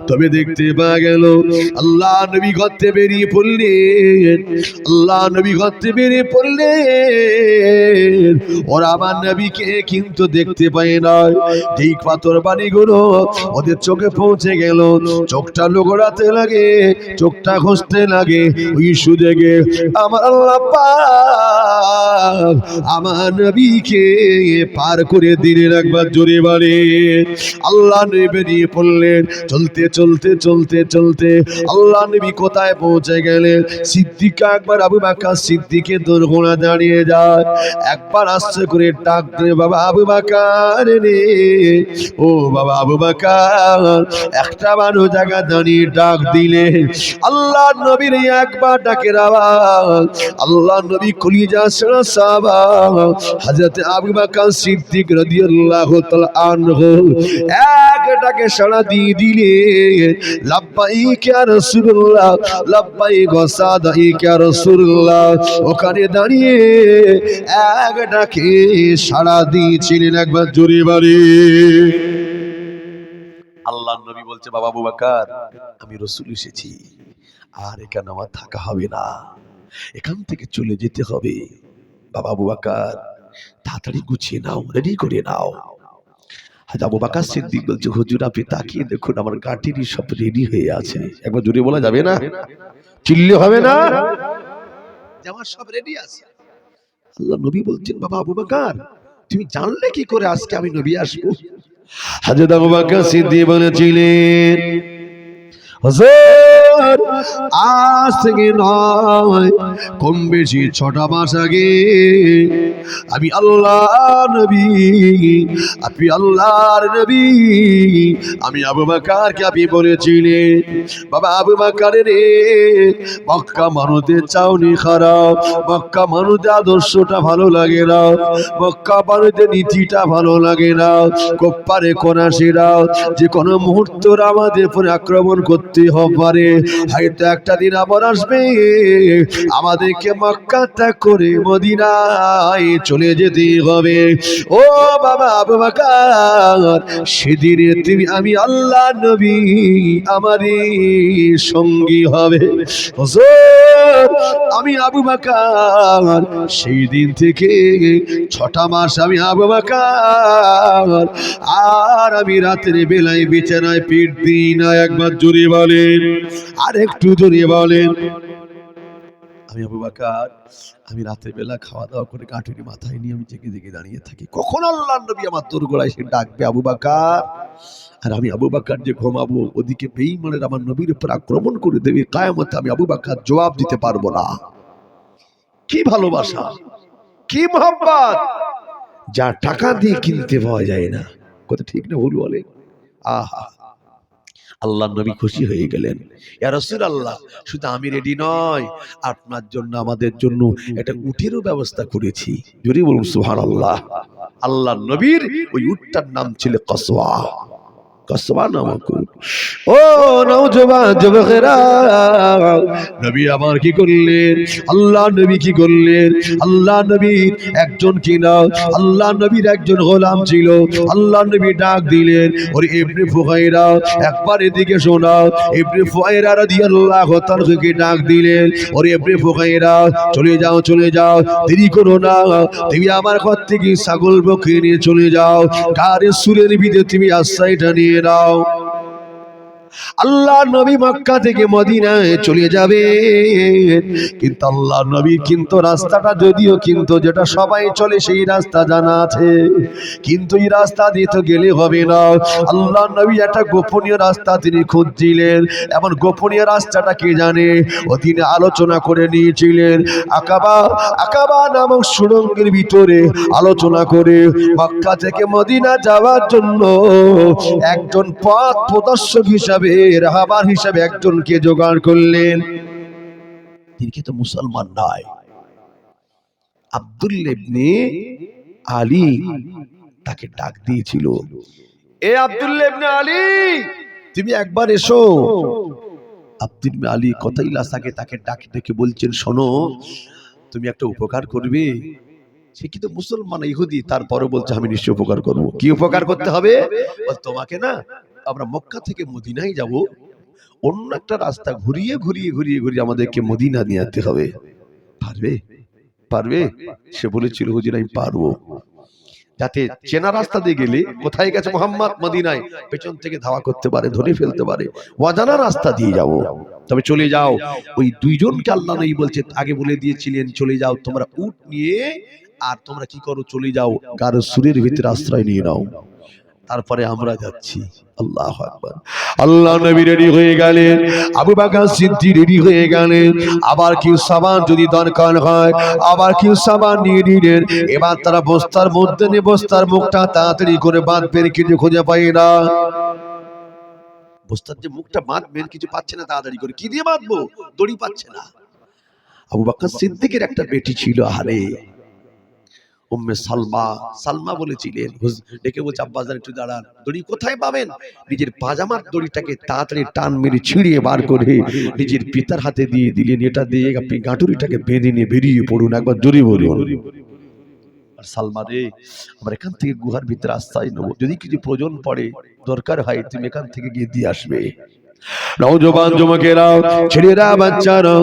Speaker 1: তবে দেখতে পাওয়া গেল আল্লাহ নবী ঘরতে বেরিয়ে পড়লেন। আল্লাহ নবী ঘরতে বেরিয়ে পড়লেন। ওরা আমার নবীকে কিন্তু দেখতে পায় না। যেই পাথর বাণীগুলো ওদের চোখে পৌঁছে গেল, চোখটা লোগড়াতে লাগে, চোখটা ঘষতে লাগে। ওই সুযোগে আমার আল্লাহ পাক আমার নবীকে পার করে দিলেন। একবার জোরে বলে আল্লাহ নবী বেরিয়ে পড়লেন। চলতে চলতে চলতে চলতে আল্লাহ নবী কোথায় পৌঁছে গেলেন? সিদ্দিক আকবর আবু বকর সিদ্দিকের দোরগোড়া দাঁড়িয়ে যায়। একবার আস্তে করে ডাক দে, বাবা আবু বকর রে, ও বাবা আবু বকর। একটা ভালো জায়গা দাঁড়িয়ে ডাক দিলে আল্লাহ নবীর একবার ডাকের আওয়াজ, আল্লাহ নবী কলিজা ছেড়া সাহাবা হযরত আবু বকর সিদ্দিক রাদিয়াল্লাহু তাআলা আনহু এক ডাকে সাড়া দিয়ে দিলেন, লাব্বাইক ইয়া রাসূলুল্লাহ, লাব্বাইক ওয়া সাদাইক ইয়া রাসূলুল্লাহ। ওখানে দাঁড়িয়ে এক ডাকে সাড়া দিয়েছিলেন। একবার জোরে বলে আল্লাহ নবী বলছে, বাবা আবু বকর, আমি রাসূল এসেছি, আর এখানে আমার থাকা হবে না, এখান থেকে চলে যেতে হবে। বাবা আবু বকর, তাড়াতাড়ি গুছিয়ে নাও, রেডি করে নাও। হযরত আবু বকর সিদ্দিক বলছে, হুজুর আপনি তাকিয়ে দেখুন, আমার গাড়িটি সব রেডি হয়ে আছে। একবার জোরে বলা যাবে না? চিল্লে হবে না? আমার সব রেডি আছে। আল্লাহ নবী বলছেন, বাবা আবু বকর, তুমি জানলে কি করে আজকে আমি নবী আসবো? হযরত আবু বকর সিদ্দিক বলেছিলেন, হুজুর আজ থেকে নয়, কম বেশি 6টা মাস আগে আমি আল্লাহর নবী, আপনি আল্লাহর নবী, আমি আবু বকরকে আপনি বলেছিলেন, বাবা আবু বকর রে, মক্কা মানুষদের চাউনি খারাপ, মক্কা মানুষদের আদর্শটা ভালো লাগে না, মক্কা মানুষদের নীতিটা ভালো লাগে না। কোপ্পারে কোনাসিরা যে কোনো মুহূর্ত আমাদের উপরে আক্রমণ করতে পারে, হয়তো একটা দিন আবার আসবে, আমাদেরকে মক্কা ত্যাগ করে মদিনায় চলে যেতে হবে। ও বাবা আবু বকর, সেদিনে তুমি আমি আল্লাহ নবী আমারই সঙ্গী হবে। হুজুর আমি আবু বকর সেই দিন থেকে 6টা মাস আমি আবু বকর, আর আমি রাতের বেলায় বিছানায় পিঠ দিই না। একবার জোরে বলেন, আর একটু জোরে বলেন। আমি আবু বকর, আমি রাতের বেলা খাওয়া দাওয়া করে কাঠুরি মাথায় নিয়ে আমি জেগে জেগে দাঁড়িয়ে থাকি, কখন আল্লাহর নবী আমার দোরগোড়ায় এসে ডাকবে আবু বকর। আর আমি আবু বকর যে ঘুমাবো, ওদিকে বেঈমানের আমার নবীর উপর আক্রমণ করে দেবে, কিয়ামতে আমি আবু বকর জবাব দিতে পারবো না। কি ভালোবাসা, কি মহব্বত, যা টাকা দিয়ে কিনতে পাওয়া যায় না। কথা ঠিক না ভুল বলে? আহা, আল্লাহ নবী খুশি হয়ে গেলেন। ইয়া রাসূলুল্লাহ, শুধু আমি রেডি নয়, আপনার জন্য আমাদের জন্য একটা উটেরও ব্যবস্থা করেছি। জোরে বলুন সুবহানাল্লাহ। আল্লাহ নবীর ওই উটটার নাম ছিল কসওয়া। কসওয়া নামক উট। ও নওজোয়ান যুবকেরা, নবী আমার কি করলেন? আল্লাহ নবী কি করলেন? আল্লাহ নবীর একজন কিনা আল্লাহ নবীর একজন গোলাম ছিল। আল্লাহ নবী ডাক দিলেন, ওরে ইবনে ফুহাইরা, একবার এদিকে শোনা। ইবনে ফুহাইরা রাদিয়াল্লাহু তাআলাকে ডাক দিলেন, ওরে ইবনে ফুহাইরা, চলে যাও চলে যাও, দেরি করো না, তুমি আমার ঘর থেকে ছাগল বকরি নিয়ে চলে যাও, গাড়ি সুরের ভিতরে তুমি আশ্রয়টা নিয়ে নাও। আল্লাহ নবী মক্কা থেকে মদিনায় চলে যাবে, কিন্তু আল্লাহ নবী কিন্তু রাস্তাটা যদিও কিন্তু যেটা সবাই চলে সেই রাস্তা জানা আছে, কিন্তু এই রাস্তা দিয়ে তো গেলে হবে না। আল্লাহ নবী একটা গোপনীয় রাস্তা তিনি খুঁজছিলেন। এমন গোপনীয় রাস্তাটা কে জানে? ও তিনি আলোচনা করে নিয়েছিলেন। আকাবা নামক সুড়ঙ্গের ভিতরে আলোচনা করে মক্কা থেকে মদিনা যাওয়ার জন্য একজন পথ প্রদর্শক হিসাবে, রাহবার হিসাবে একজনকে জোগাড় করলেন। তিনি কিন্তু মুসলমান নয়। আব্দুল্লাহ ইবনে আলী তাকে ডাক দিয়েছিল, এ আব্দুল্লাহ ইবনে আলী, তুমি একবার এসো। আব্দুল্লাহ ইবনে আলী কথাই লাসাকে তাকে ডাক ডেকে বলছেন, শোনো, তুমি একটা উপকার করবে। সে কিন্তু মুসলমান ইহুদি, তারপরে বলছে আমি নিশ্চয় উপকার করব। কি উপকার করতে হবে? তোমাকে না আমরা মক্কা থেকে মদিনায় যাব, অন্য একটা রাস্তা ঘুরিয়ে ঘুরিয়ে ঘুরিয়ে ঘুরিয়ে আমাদেরকে মদিনা নিয়ে যেতে হবে। পারবে? পারবে? সে বলেছিল হুজুর আমি পারবো। যাতে চেনা রাস্তা দিয়ে গেলে কোথায় গেছে মোহাম্মদ, মদিনায়, পেছন থেকে ধাওয়া করতে পারে, ধরে ফেলতে পারে। অজানা রাস্তা দিয়ে যাব, তবে চলে যাও। ওই দুইজনকে আল্লাহ নবী বলছে, আগে বলে দিয়েছিলেন চলে যাও তোমরা উট নিয়ে, আর তোমরা কি করো, চলে যাও গারো সুরের ভিতরে আশ্রয় নিয়ে নাও, তারপরে আমরা যাচ্ছি। আল্লাহু আকবার। আল্লাহ নবী রেডি হয়ে গেলেন, আবু বকর সিদ্দিক রেডি হয়ে গেলেন, আবার কি সাবান যদি দরকার হয় আবার কি সাবান নিয়ে নিলেন। এবার তারা বস্তার মধ্যে নিয়ে বস্তার মুখটা তাড়াতাড়ি করে বাঁধবেন, কিছু খুঁজে পাই না। বস্তার যে মুখটা বাঁধবেন কিছু পাচ্ছে না, তাড়াতাড়ি করে কি দিয়ে বাঁধবো, দড়ি পাচ্ছে না। আবু বকর সিদ্দিকের একটা বেটি ছিল, আরে উম্মে সালমা, সালমা বলেছিলেন, ডেকে বলছে আব্বাজান একটু দাঁড়ান, দড়ি কোথায় পাবেন? নিজের পাজামার দড়িটাকে তাড়াতাড়ি টান মেরে ছিঁড়িয়ে বার করে নিজের পিতার হাতে দিয়ে দিলেন, এটা দিয়ে আপনি গাঁটুরিটাকে বেঁধে নিয়ে বেরিয়ে পড়ুন, একবার জোরে বলুন। আর সালমা রে, আমরা এখান থেকে গুহার ভিতরে আশ্রয় নেবো, যদি কিছু প্রয়োজন পড়ে দরকার হয় তুমি এখান থেকে গিয়ে দিয়ে আসবে। নওজোয়ান যুবকেরা, ছেলেরা, বাচ্চারা,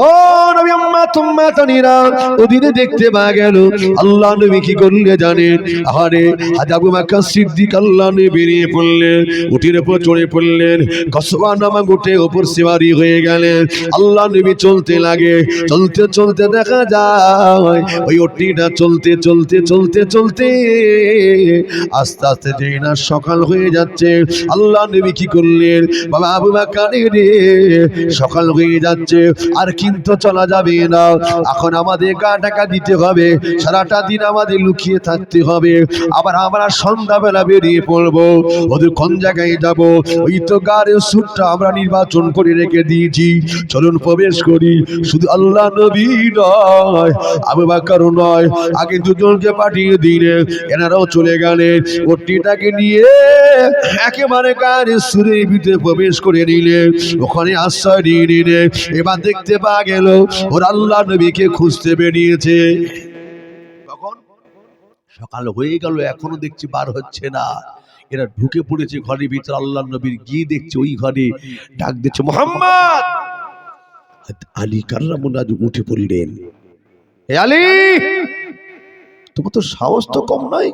Speaker 1: ও নবী উম্মত উম্মাতানিরা, ওদিকে দেখতে পাওয়া গেল আল্লাহ নবী কি করলে জানেন? আরে আবু বকর সিদ্দিক আল্লাহ নবী বেরিয়ে পড়লেন, উটের উপর চড়ে পড়লেন, কসবা নামক উটে উপর সওয়ারি হয়ে গেলেন। আল্লাহ নবী চলতে লাগে, চলতে চলতে দেখা যায় ওই উটটা চলতে চলতে চলতে চলতে আস্তে আস্তে যেই না সকাল হয়ে যাচ্ছে, আল্লাহ নবী কি করলেন? বাবা আবু বকর রে, সকাল হয়ে যাচ্ছে আর কিন্তু চলা যাবে না, এখন আমাদের গা ঢাকা দিতে হবে, সারাটা দিন আমাদের লুকিয়ে থাকতে হবে, আবার আমরা সন্ধ্যাবেলা বেরিয়ে পড়বো। ওদের কোন জায়গায় যাব? ওই তো গাড়ির সুটটা আমরা নির্বাচন করে রেখে দিয়েছি, চলুন প্রবেশ করি। শুধু আল্লাহ নবী নয়, আবু বকর নয়, আগে দুজনকে পাঠিয়ে দিলে, এনারাও চলে গেলেন, ওটিটাকে নিয়ে একেবারে গাড়ির সুরের ভিতরে প্রবেশ করে নিলে, ওখানে আশ্রয় নিয়ে নিলে। এবার দেখতে পাওয়া গেল ওর আল্লাহ নবীকে খুঁজতে বেরিয়েছে। তখন সকাল হয়ে গেল, এখনো দেখছি বার হচ্ছে না। এরা ঢুকে পড়েছে ঘরের ভিতরে, আল্লাহ নবীর গিয়ে দেখছে ওই ঘরে ডাক দিচ্ছে মুহাম্মদ। আলী কাররামুল্লাহ উঠে পড়লেন, হে আলী, তোমার তো সাহস তো কম নয়,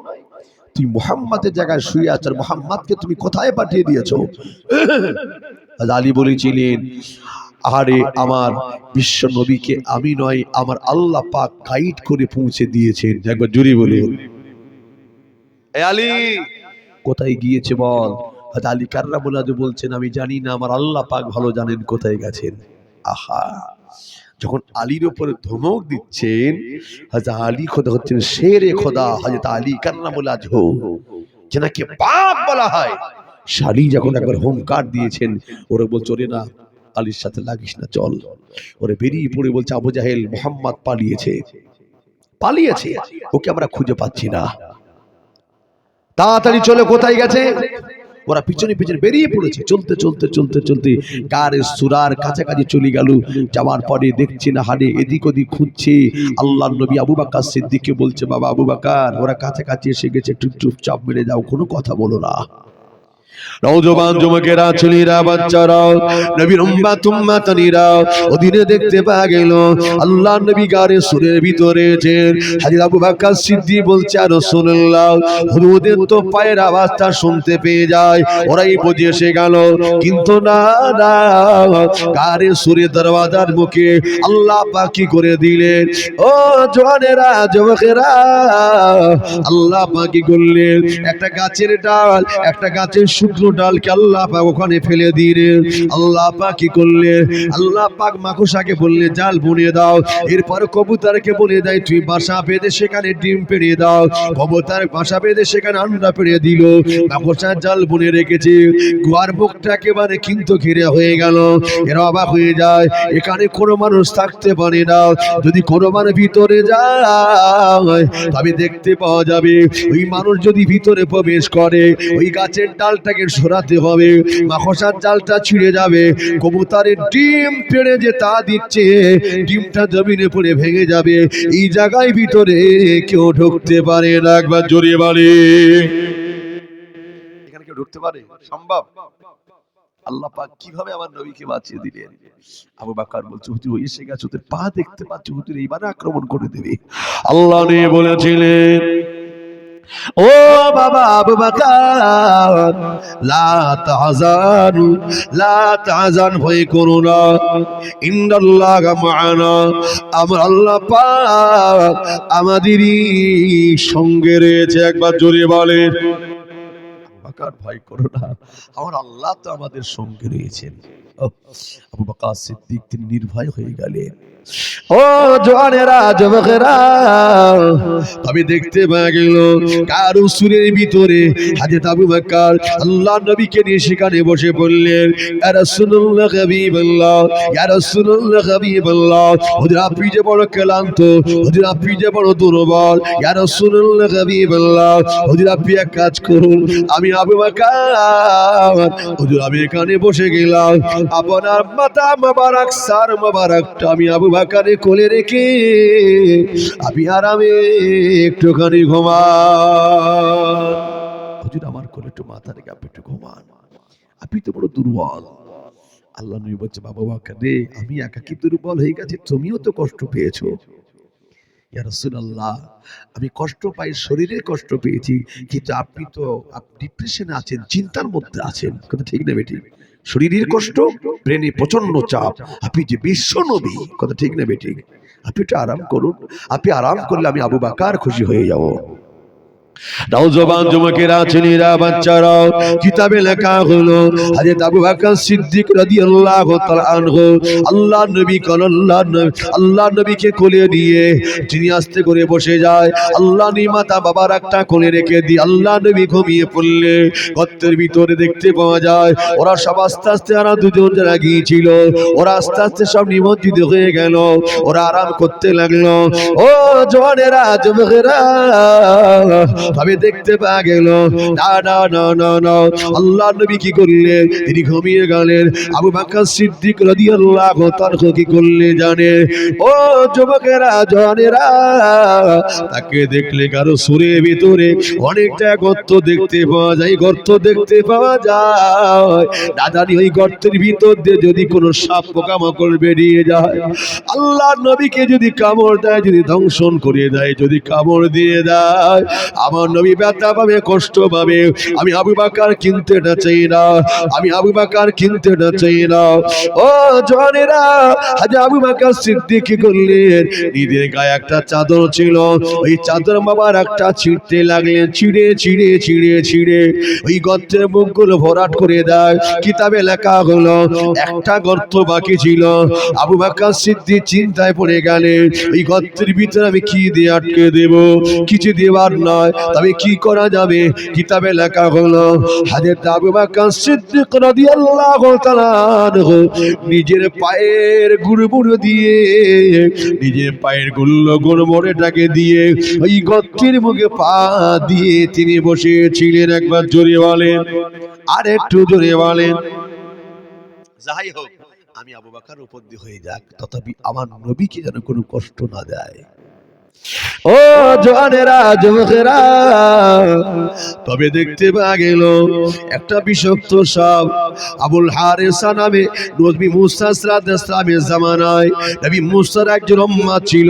Speaker 1: তুই মুহাম্মাদের জায়গায় শুয়ে আছো, মুহাম্মাদকে তুমি কোথায় পাঠিয়ে দিয়েছো? আলী বলেছিলেন, আরে আমার বিশ্ব নবীকে আমি নয়, আমার আল্লাহ পাক গাইড করে পৌঁছে দিয়েছেন। একবার জোরে বলুন, এ আলী কোথায় গিয়েছে বল? আলী কাররামুল্লাহ বলছেন, আমি জানি না, আমার আল্লাহ পাক ভালো জানেন কোথায় গেছেন। আহা, যখন আলীর উপরে ধমক দিচ্ছেন, হযরত আলী খোদা হচ্ছেন শেরে খোদা, হযরত আলী কাররামুল্লাহ যেনাকে পাক বলা হয়, শালি যখন একবার হুঙ্কার দিয়েছেন, ওরা বলছে ওরে না, আলীর সাথে লাগিস না, চল। ওরে বেরিয়ে পড়ে বলছে আবু জাহেল, মুহাম্মদ পালিয়েছে, পালিয়েছে, ওকে আমরা খুঁজে পাচ্ছি না, তাড়াতাড়ি চলে, কোথায় গেছে? ওরা পিছনে পিছনে বেরিয়ে পড়েছে, চলতে চলতে চলতে চলতে গারে সুরার কাছাকাছি চলে গেল। যাওয়ার পরে দেখছি না হারে এদিক ওদিক খুঁজছে। আল্লাহর নবী আবু বকর সিদ্দিককে বলছে, বাবা আবু বকর, ওরা কাছাকাছি এসে গেছে, একটু চুপচাপ মেরে যাও, কোনো কথা বলো না। নওজোয়ান যুবকেরা, ছেলেরা, বাচ্চারা, নবীর উম্মত উম্মাতানিরা, ওদিনে দেখতে পাওয়া গেল আল্লাহ নবী গারে সুরের ভিতরে আছেন। হযরত আবু বকর সিদ্দিক বলছে, আর রাসূলুল্লাহ, হুজুরের তো পায়ের আওয়াজটা শুনতে পেয়ে যায়, ওরাই বুঝে এসে গেল। কিন্তু না না, গারে সুরে দরওয়াজার মুখে আল্লাহ পাক কি করে দিলেন? ও জওয়ানেরা, যুবকেরা, আল্লাহ পাক কি করলেন? একটা গাছের ডাল, একটা গাছের শুকনো ডালকে আল্লাহ পাক ওখানে ফেলে দিলেন। আল্লাহ পাক কি করলেন? আল্লাহ পাক মাকড়সাকে বললে জাল বুনে দাও, এরপর কবুতরকে বলে দেয় তুই বাসা বেঁধে সেখানে ডিম পেড়ে দাও। কবুতর বাসা বেঁধে সেখানে আন্ডা পেড়ে দিল, মাকড়সার জাল বুনে রেখেছে। গুহার মুখটা একেবারে কিন্তু ঘিরে হয়ে গেল। এরা অবাক হয়ে যায়, এখানে কোনো মানুষ থাকতে পারে না, যদি কোনো মানুষ ভিতরে যায় তবে দেখতে পাওয়া যাবে ওই মানুষ যদি ভিতরে প্রবেশ করে, ওই গাছের ডালটা জালটাকে সরাতে হবে, মাকড়সার জালটা ছিঁড়ে যাবে, কবুতরের ডিম পেড়ে যে তা দিচ্ছে ডিমটা জমিনে পড়ে ভেঙে যাবে, এই জায়গায় ভিতরে কেউ ঢুকতে পারে না। একবার জোরে বলে, এখানে কেউ ঢুকতে পারে? সম্ভব? আল্লাহ পাক কিভাবে আমার নবীকে বাঁচিয়ে দিলেন। আবু বকর বলছে, হুজুর এসে গেছে, ওদের পা দেখতে পাচ্ছি হুজুর, এইবার আক্রমণ করে দেবে। আল্লাহ নিয়ে বলেছিলেন, ও বাবা আবু বকর, লা তাহজানু, লা তাহজান, ভয় করো না, ইন্নাল্লাহা মা'ানা, আমার আল্লাহ পাক আমাদেরই সঙ্গে রয়েছে। একবার জোরে বলেন, ভয় করো না, আমার আল্লাহ তো আমাদের সঙ্গে রয়েছেন। আবু বকর সিদ্দিক তিনি নির্ভয় হয়ে গেলেন। ও জওয়ানেরা, যুবকেরা, আমি দেখতে পেয়ে গেল কারো সুরের ভিতরে হযরত আবু বকর আল্লাহর নবীকে নিয়ে সেখানে বসে পড়লেন। ইয়া রাসূলুল্লাহ, হাবিবাল্লাহ, ইয়া রাসূলুল্লাহ, হাবিবাল্লাহ, হুজুর আপনি যে বড় ক্লান্ত, হুজুর আপনি যে বড় দুর্বল, ইয়া রাসূলুল্লাহ, হাবিবাল্লাহ, হুজুর আপনি এক কাজ করুন, আমি আবু বকর, হুজুর আমি এখানে বসে গেলাম, আপনার মাথা মোবারক, সার মোবারকটা আমি আবু বকরের কোলে রেখে আমি আরামে একটুখানি ঘুমান। হুজুর আমার কোলে একটু মাথা রেখে আপনি একটু ঘুমান, আপনি তো বড় দুর্বল। আল্লাহ নবী বলছে, বাবা বকর রে, আমি একাকী দুর্বল হয়ে গেছি, তুমিও তো কষ্ট পেয়েছো। ইয়া রাসূলুল্লাহ, আমি কষ্ট পাই, শরীরে কষ্ট পেয়েছি, কিন্তু আপনি তো ডিপ্রেশনে আছেন, চিন্তার মধ্যে আছেন, কথা ঠিক না বেটি? শরীরের কষ্ট, ব্রেনে প্রচন্ড চাপ, আপনি যে বিশ্ব নবী, কথা ঠিক না বেটি? আপনি একটু আরাম করুন, আপনি আরাম করলে আমি আবু বকর খুশি হয়ে যাব। নওজওয়ান যুবকেরা, ছেলেরা, বাচ্চারা, কিতাবে লেখা হলো হযরত আবু বকর সিদ্দিক রাদিয়াল্লাহু তাআলা আনহু আল্লাহর নবী আল্লাহর নবীকে কোলে নিয়ে তিনি আস্তে করে বসে যায়। আল্লাহ নবী মাতা বাবার একটা কোলে রেখে দিয়ে আল্লাহ নবী ঘুমিয়ে পড়লে গর্তের ভিতরে দেখতে পাওয়া যায় ওরা সব আস্তে আস্তে, আর দুজন যারা গিয়েছিল ওরা আস্তে আস্তে সব নিমজ্জিত হয়ে গেল, ওরা আরাম করতে লাগলো। ও জওয়ানেরা, যুবকেরা, আমি দেখতে পাওয়া গেল না না না না না, আল্লাহর নবী কি করলেন, তিনি ঘুমিয়ে গেলেন। আবু বকর সিদ্দিক রাদিয়াল্লাহু তাআলা কি করলেন জানে? ও যুবকেরা, জওয়ানেরা, তাকে দেখলে কারো সুরের ভিতরে অনেকটা গর্ত দেখতে পাওয়া যায়, গর্ত দেখতে পাওয়া যায়, না জানি ওই গর্তের ভিতর দিয়ে যদি কোনো সাপ পোকামাকড় বেরিয়ে যায়, আল্লাহর নবীকে যদি কামড় দেয়, যদি ধ্বংসন করে দেয়, যদি কামড় দিয়ে দেয়, আমার নবী ব্যথা পাবে, কষ্ট পাবে। আমি আবু বকর কিনতে না চাই না, আমি আবু বকর কিনতে না চাই না। ও জওয়ানেরা, হযরত আবু বকর সিদ্দিক কি করলেন, নিজের গায়ে একটা চাদর ছিল, ওই চাদর বাবার একটা ছিঁড়তে লাগলেন, ছিঁড়ে ছিঁড়ে ছিঁড়ে ছিঁড়ে ওই গর্তের মুখগুলো ভরাট করে দেয়। কিতাবে লেখা হলো একটা গর্ত বাকি ছিল। আবু বকর সিদ্দিক চিন্তায় পড়ে গেলেন, এই গর্তের ভিতরে আমি কি দিয়ে আটকে দেব, কিছু দেবার নয়, তবে কি করা যাবে? কিতাবে লেখা হলো হযরত আবু বকর সিদ্দিক রাদিয়াল্লাহু তাআলা নিজের পায়ের গুড়মুড় দিয়ে, নিজের পায়ের গুড়মুড়টাকে দিয়ে ওই গর্তের মুখে পা দিয়ে তিনি বসেছিলেন। একবার জোরে বলেন, আর একটু জোরে বলেন। যাই হোক, আমি আবু বকর উপর দিয়ে হয়ে যাক, তথাপি আমার নবীকে যেন কোনো কষ্ট না দেয়। ও জওয়ানেরা, যুবকেরা, তবে দেখতে পাওয়া গেল একটা বিষাক্ত সাপ আবুল হারিসা নামে নবী মুসা আলাইহিস সালামের জামানায় নবী মুসার একজন উম্মত ছিল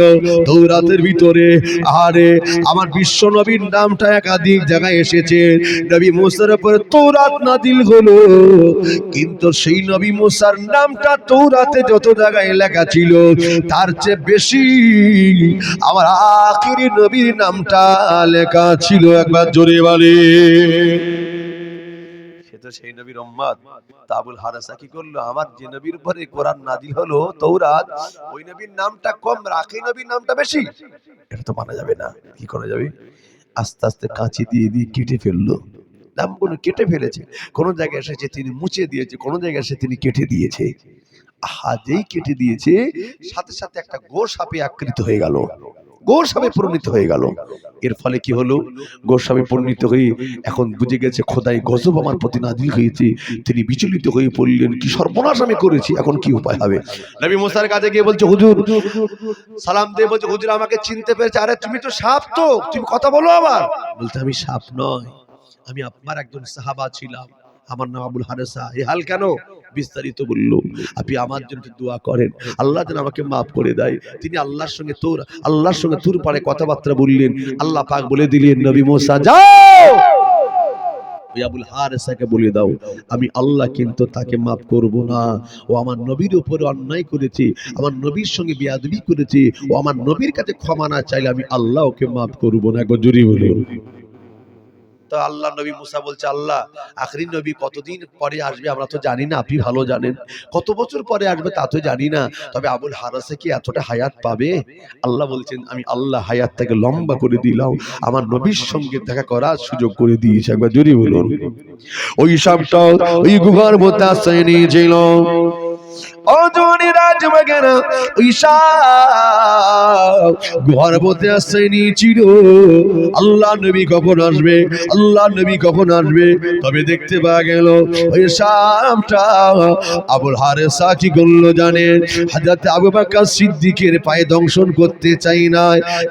Speaker 1: তওরাতের ভিতরে। আরে আমার বিশ্ব নবীর নামটা একাধিক জায়গায় এসেছে, নবী মুসার উপর তওরাত নাজিল হলো, কিন্তু সেই নবী মুসার নামটা তওরাতে যত জায়গায় লেখা ছিল তার চেয়ে বেশি আমার আখিরি নবীর নামটা লেখা ছিল। একবার জোরে বলে, সে তো সেই নবীর উম্মত। আবুল হারিসা কি করলো, আমার যে নবীর উপরে কোরআন নাজিল হলো তওরাত, ওই নবীর নামটা কম, আখিরি নবীর নামটা বেশি, এটা তো মানা যাবে না। কি করা যাবে? আস্তে আস্তে কাঁচি দিয়ে দিয়ে কেটে ফেললো, নামগুলো কেটে ফেলেছে। কোন জায়গায় এসেছে তিনি মুছে দিয়েছে, কোন জায়গায় এসে তিনি কেটে দিয়েছে। আহা, যেই কেটে দিয়েছে সাথে সাথে একটা গোসাপে আকৃত হয়ে গেল। গোসাবে পরিণত হয়ে গেল। এর ফলে কি হলো, গোসাবে পরিণত হয়ে এখন বুঝে গেছে খোদাই গজব আমার প্রতি নাজিল হয়েছে। তিনি বিচলিত হয়ে পড়লেন, কি সর্বনাশ আমি করেছি, এখন কি উপায় হবে। নবী মুসার কাছে গিয়ে বলছে, হুজুর সালাম দিয়ে বলছে, হুজুর আমাকে চিনতে পেরেছে। আরে তুমি তো সাপ, তো তুমি কথা বলো আবার। বলতে আমি সাপ নয়, আমি আপনার একজন সাহাবা ছিলাম, আমার নাম আবুল হারেসা। এ হাল কেন? বিস্তারিত বলল। আপনি আমার জন্য দোয়া করেন, আল্লাহ যেন আমাকে মাফ করে দেয়। তিনি আল্লাহর সঙ্গে তুর পারে কথাবার্তা বললেন। আল্লাহ পাক বলে দিলেন, নবী মুসা যাও, ওই আবুল হারেসাকে বলে দাও আমি আল্লাহ কিন্তু তাকে মাফ করব না। ও আমার নবীর উপরে অন্যায় করেছে, আমার নবীর সঙ্গে বেয়াদবি করেছে, ও আমার নবীর কাছে ক্ষমা না চাইলে আমি আল্লাহ ওকে মাফ করব না। একবার জোরে বলুন। তো আল্লাহ নবী মুসা বলছে, আল্লাহ আখরি নবী কতদিন পরে আসবে আমরা তো জানি না, আপনি ভালো জানেন। কত বছর পরে আসবে তা তো জানি না, তবে আবুল হারেসা কি এতটা হায়াত পাবে? আল্লাহ বলছেন, আমি আল্লাহ হায়াতটাকে লম্বা করে দিলাম, আমার নবীর সঙ্গে দেখা করার সুযোগ করে দিয়েছে। একবার জোরে বলুন। ওই সাপটা ওই গুহার মধ্যে আশ্রয় নিয়েছিল। গুহার মধ্যে আশ্রয় নিয়েছিল। আল্লাহ নবী কখন আসবে, আল্লাহ নবী কখন আসবে। তবে দেখতে পাওয়া গেল ওই সাপটা আবুল হারেসা কি করলো জানেন? হযরত আবু বকর সিদ্দিকের পায়ে দংশন করতে চাই না,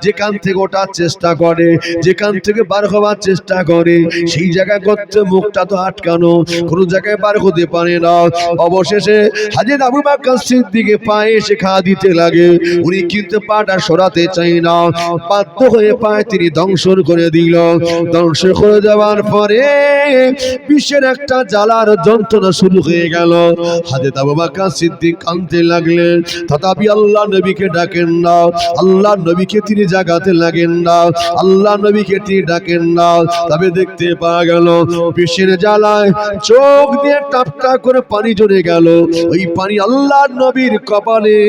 Speaker 1: যেখান থেকে ওঠার চেষ্টা করে, যেখান থেকে বার হওয়ার চেষ্টা করে, সেই জায়গায় করতে মুখটা তো আটকানো, কোন জায়গায় বার হতে পারে না। অবশেষে হযরত আবু বকর সিদ্দিকে পায়ে এসে খা দিতে লাগে। উনি কিন্তু পাটা সরাতে চাই না, বাধ্য হয়ে পায়ে তিনি দংশন করে দিল। দংশন করে দেওয়ার পরে বিশ্বের একটা জ্বালার যন্ত্রণা শুরু হয়ে গেল। হযরত আবু বকর সিদ্দিক কাঁদতে লাগলেন, তথাপি আল্লাহ নবীকে ডাকেন না, আল্লাহ নবীকে তিনি জাগাতে লাগেন না, আল্লাহ নবীকে তিনি ডাকেন না। তবে দেখতে পাওয়া গেল বিশ্বের জ্বালায় চোখ দিয়ে টাপটা করে পানি ঝরে গেল। ওই পানি আল্লাহ নবীর কপালে,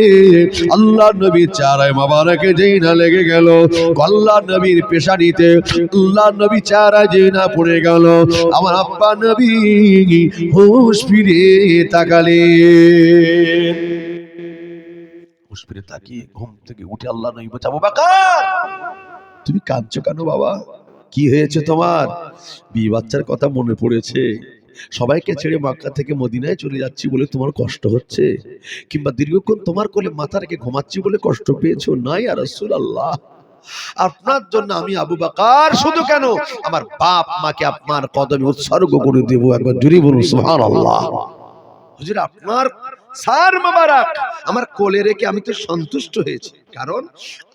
Speaker 1: আল্লাহ নবীর চেহারায় মোবারকে যেই না লেগে গেল, আল্লাহ নবীর পেশানিতে আল্লাহ নবী চেহারায় যেই না পড়ে গেল, আমার আব্বা নবী হুঁশ ফিরে তাকালে। হুঁশ ফিরে তাকিয়ে ঘুম থেকে উঠে আল্লাহ নবী বলছে, আবু বকর তুমি কাঁদছো কেন বাবা? কি হয়েছে তোমার? বিয়ে বাচ্চার কথা মনে পড়েছে? সবাইকে ছেড়ে মক্কা থেকে মদিনায় চলে যাচ্ছি বলে তোমার কষ্ট হচ্ছে? কিংবা দীর্ঘক্ষণ তোমার কোলে মাথা রেখে ঘুমাচ্ছি বলে কষ্ট পেয়েছো? না ইয়া রাসূলুল্লাহ, আপনার জন্য আমি আবু বকর শুধু কেন আমার বাপ মাকে আপনার কদমে উৎসর্গ করে দেব। একবার জোরে বলুন সুবহানাল্লাহ। হুজুর আপনার সার মোবারক আমার কোলে রেখে আমি তো সন্তুষ্ট হয়েছি, কারণ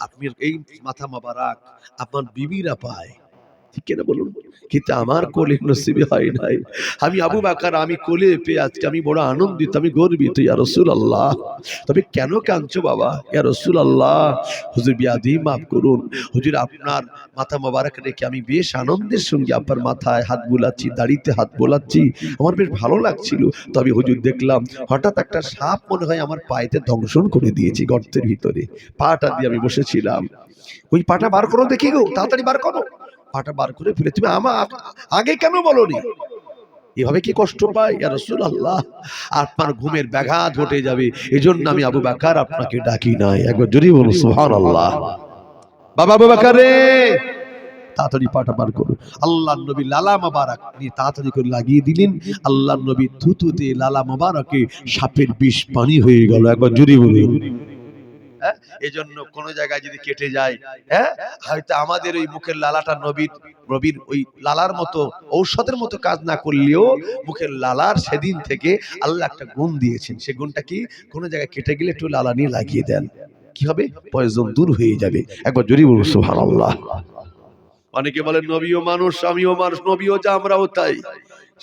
Speaker 1: আপনি এই মাথা মোবারক আপনার বিবিরা পায়, ঠিক কিনা বলুন? কিন্তু আমার কোলে নসিবে হয় নাই। আমি আবু বকর আমি কোলে পেয়ে আজকে আমি বড় আনন্দিত, আমি গর্বিত ইয়া রাসূলুল্লাহ। তবে কেন কাঁদছো বাবা? ইয়া রাসূলুল্লাহ হুজুর বিয়াদি মাফ করুন, হুজুর আপনার মাথা মোবারক রেখে আমি বেশ আনন্দের সঙ্গে আপনার মাথায় হাত বোলাচ্ছি, দাড়িতে হাত বোলাচ্ছি, আমার বেশ ভালো লাগছিল। তবে হুজুর দেখলাম হঠাৎ একটা সাপ মনে হয় আমার পায়েতে দংশন করে দিয়েছি গর্তের ভিতরে। পাটা দিয়ে আমি বসেছিলাম, ওই পাটা বার করো দেখি গো, তাড়াতাড়ি বার করো। পাটা বার করে ফেলে তুমি আমার আগে কেন বলোনি? এভাবে কি কষ্ট পায় ইয়া রাসূলুল্লাহ? আপনার ঘুমের ব্যাঘাত ঘটে যাবে, এজন্য আমি আবু বকর আপনাকে ডাকি নাই। একবার জোরে বলুন সুবহানাল্লাহ। বাবা আবু বকর রে তাড়াতাড়ি পাটা বার করো। আল্লাহর নবী লালা মোবারক নিয়ে তাড়াতাড়ি করে লাগিয়ে দিলেন। আল্লাহর নবী থুতুতে লালা মোবারকে সাপের বিষ পানি হয়ে গেল। একবার জোরে বলুন। এজন্য কোন জায়গায় যদি কেটে যায়, হয়তো আমাদের ওই মুখের লালাটা নবীর ওই লালার মতো ঔষধের মতো কাজ না করলেও মুখের লালার সেদিন থেকে আল্লাহ একটা গুণ দিয়েছেন। সে গুণটা কি? কোন জায়গায় কেটে গেলে একটু লালা নিয়ে লাগিয়ে দেন, কি হবে? পয়জন দূর হয়ে যাবে। একবার জোরে বলুন সুবহানাল্লাহ। অনেকে বলেন নবীও মানুষ, আমিও মানুষ, নবীও যা আমরাও তাই।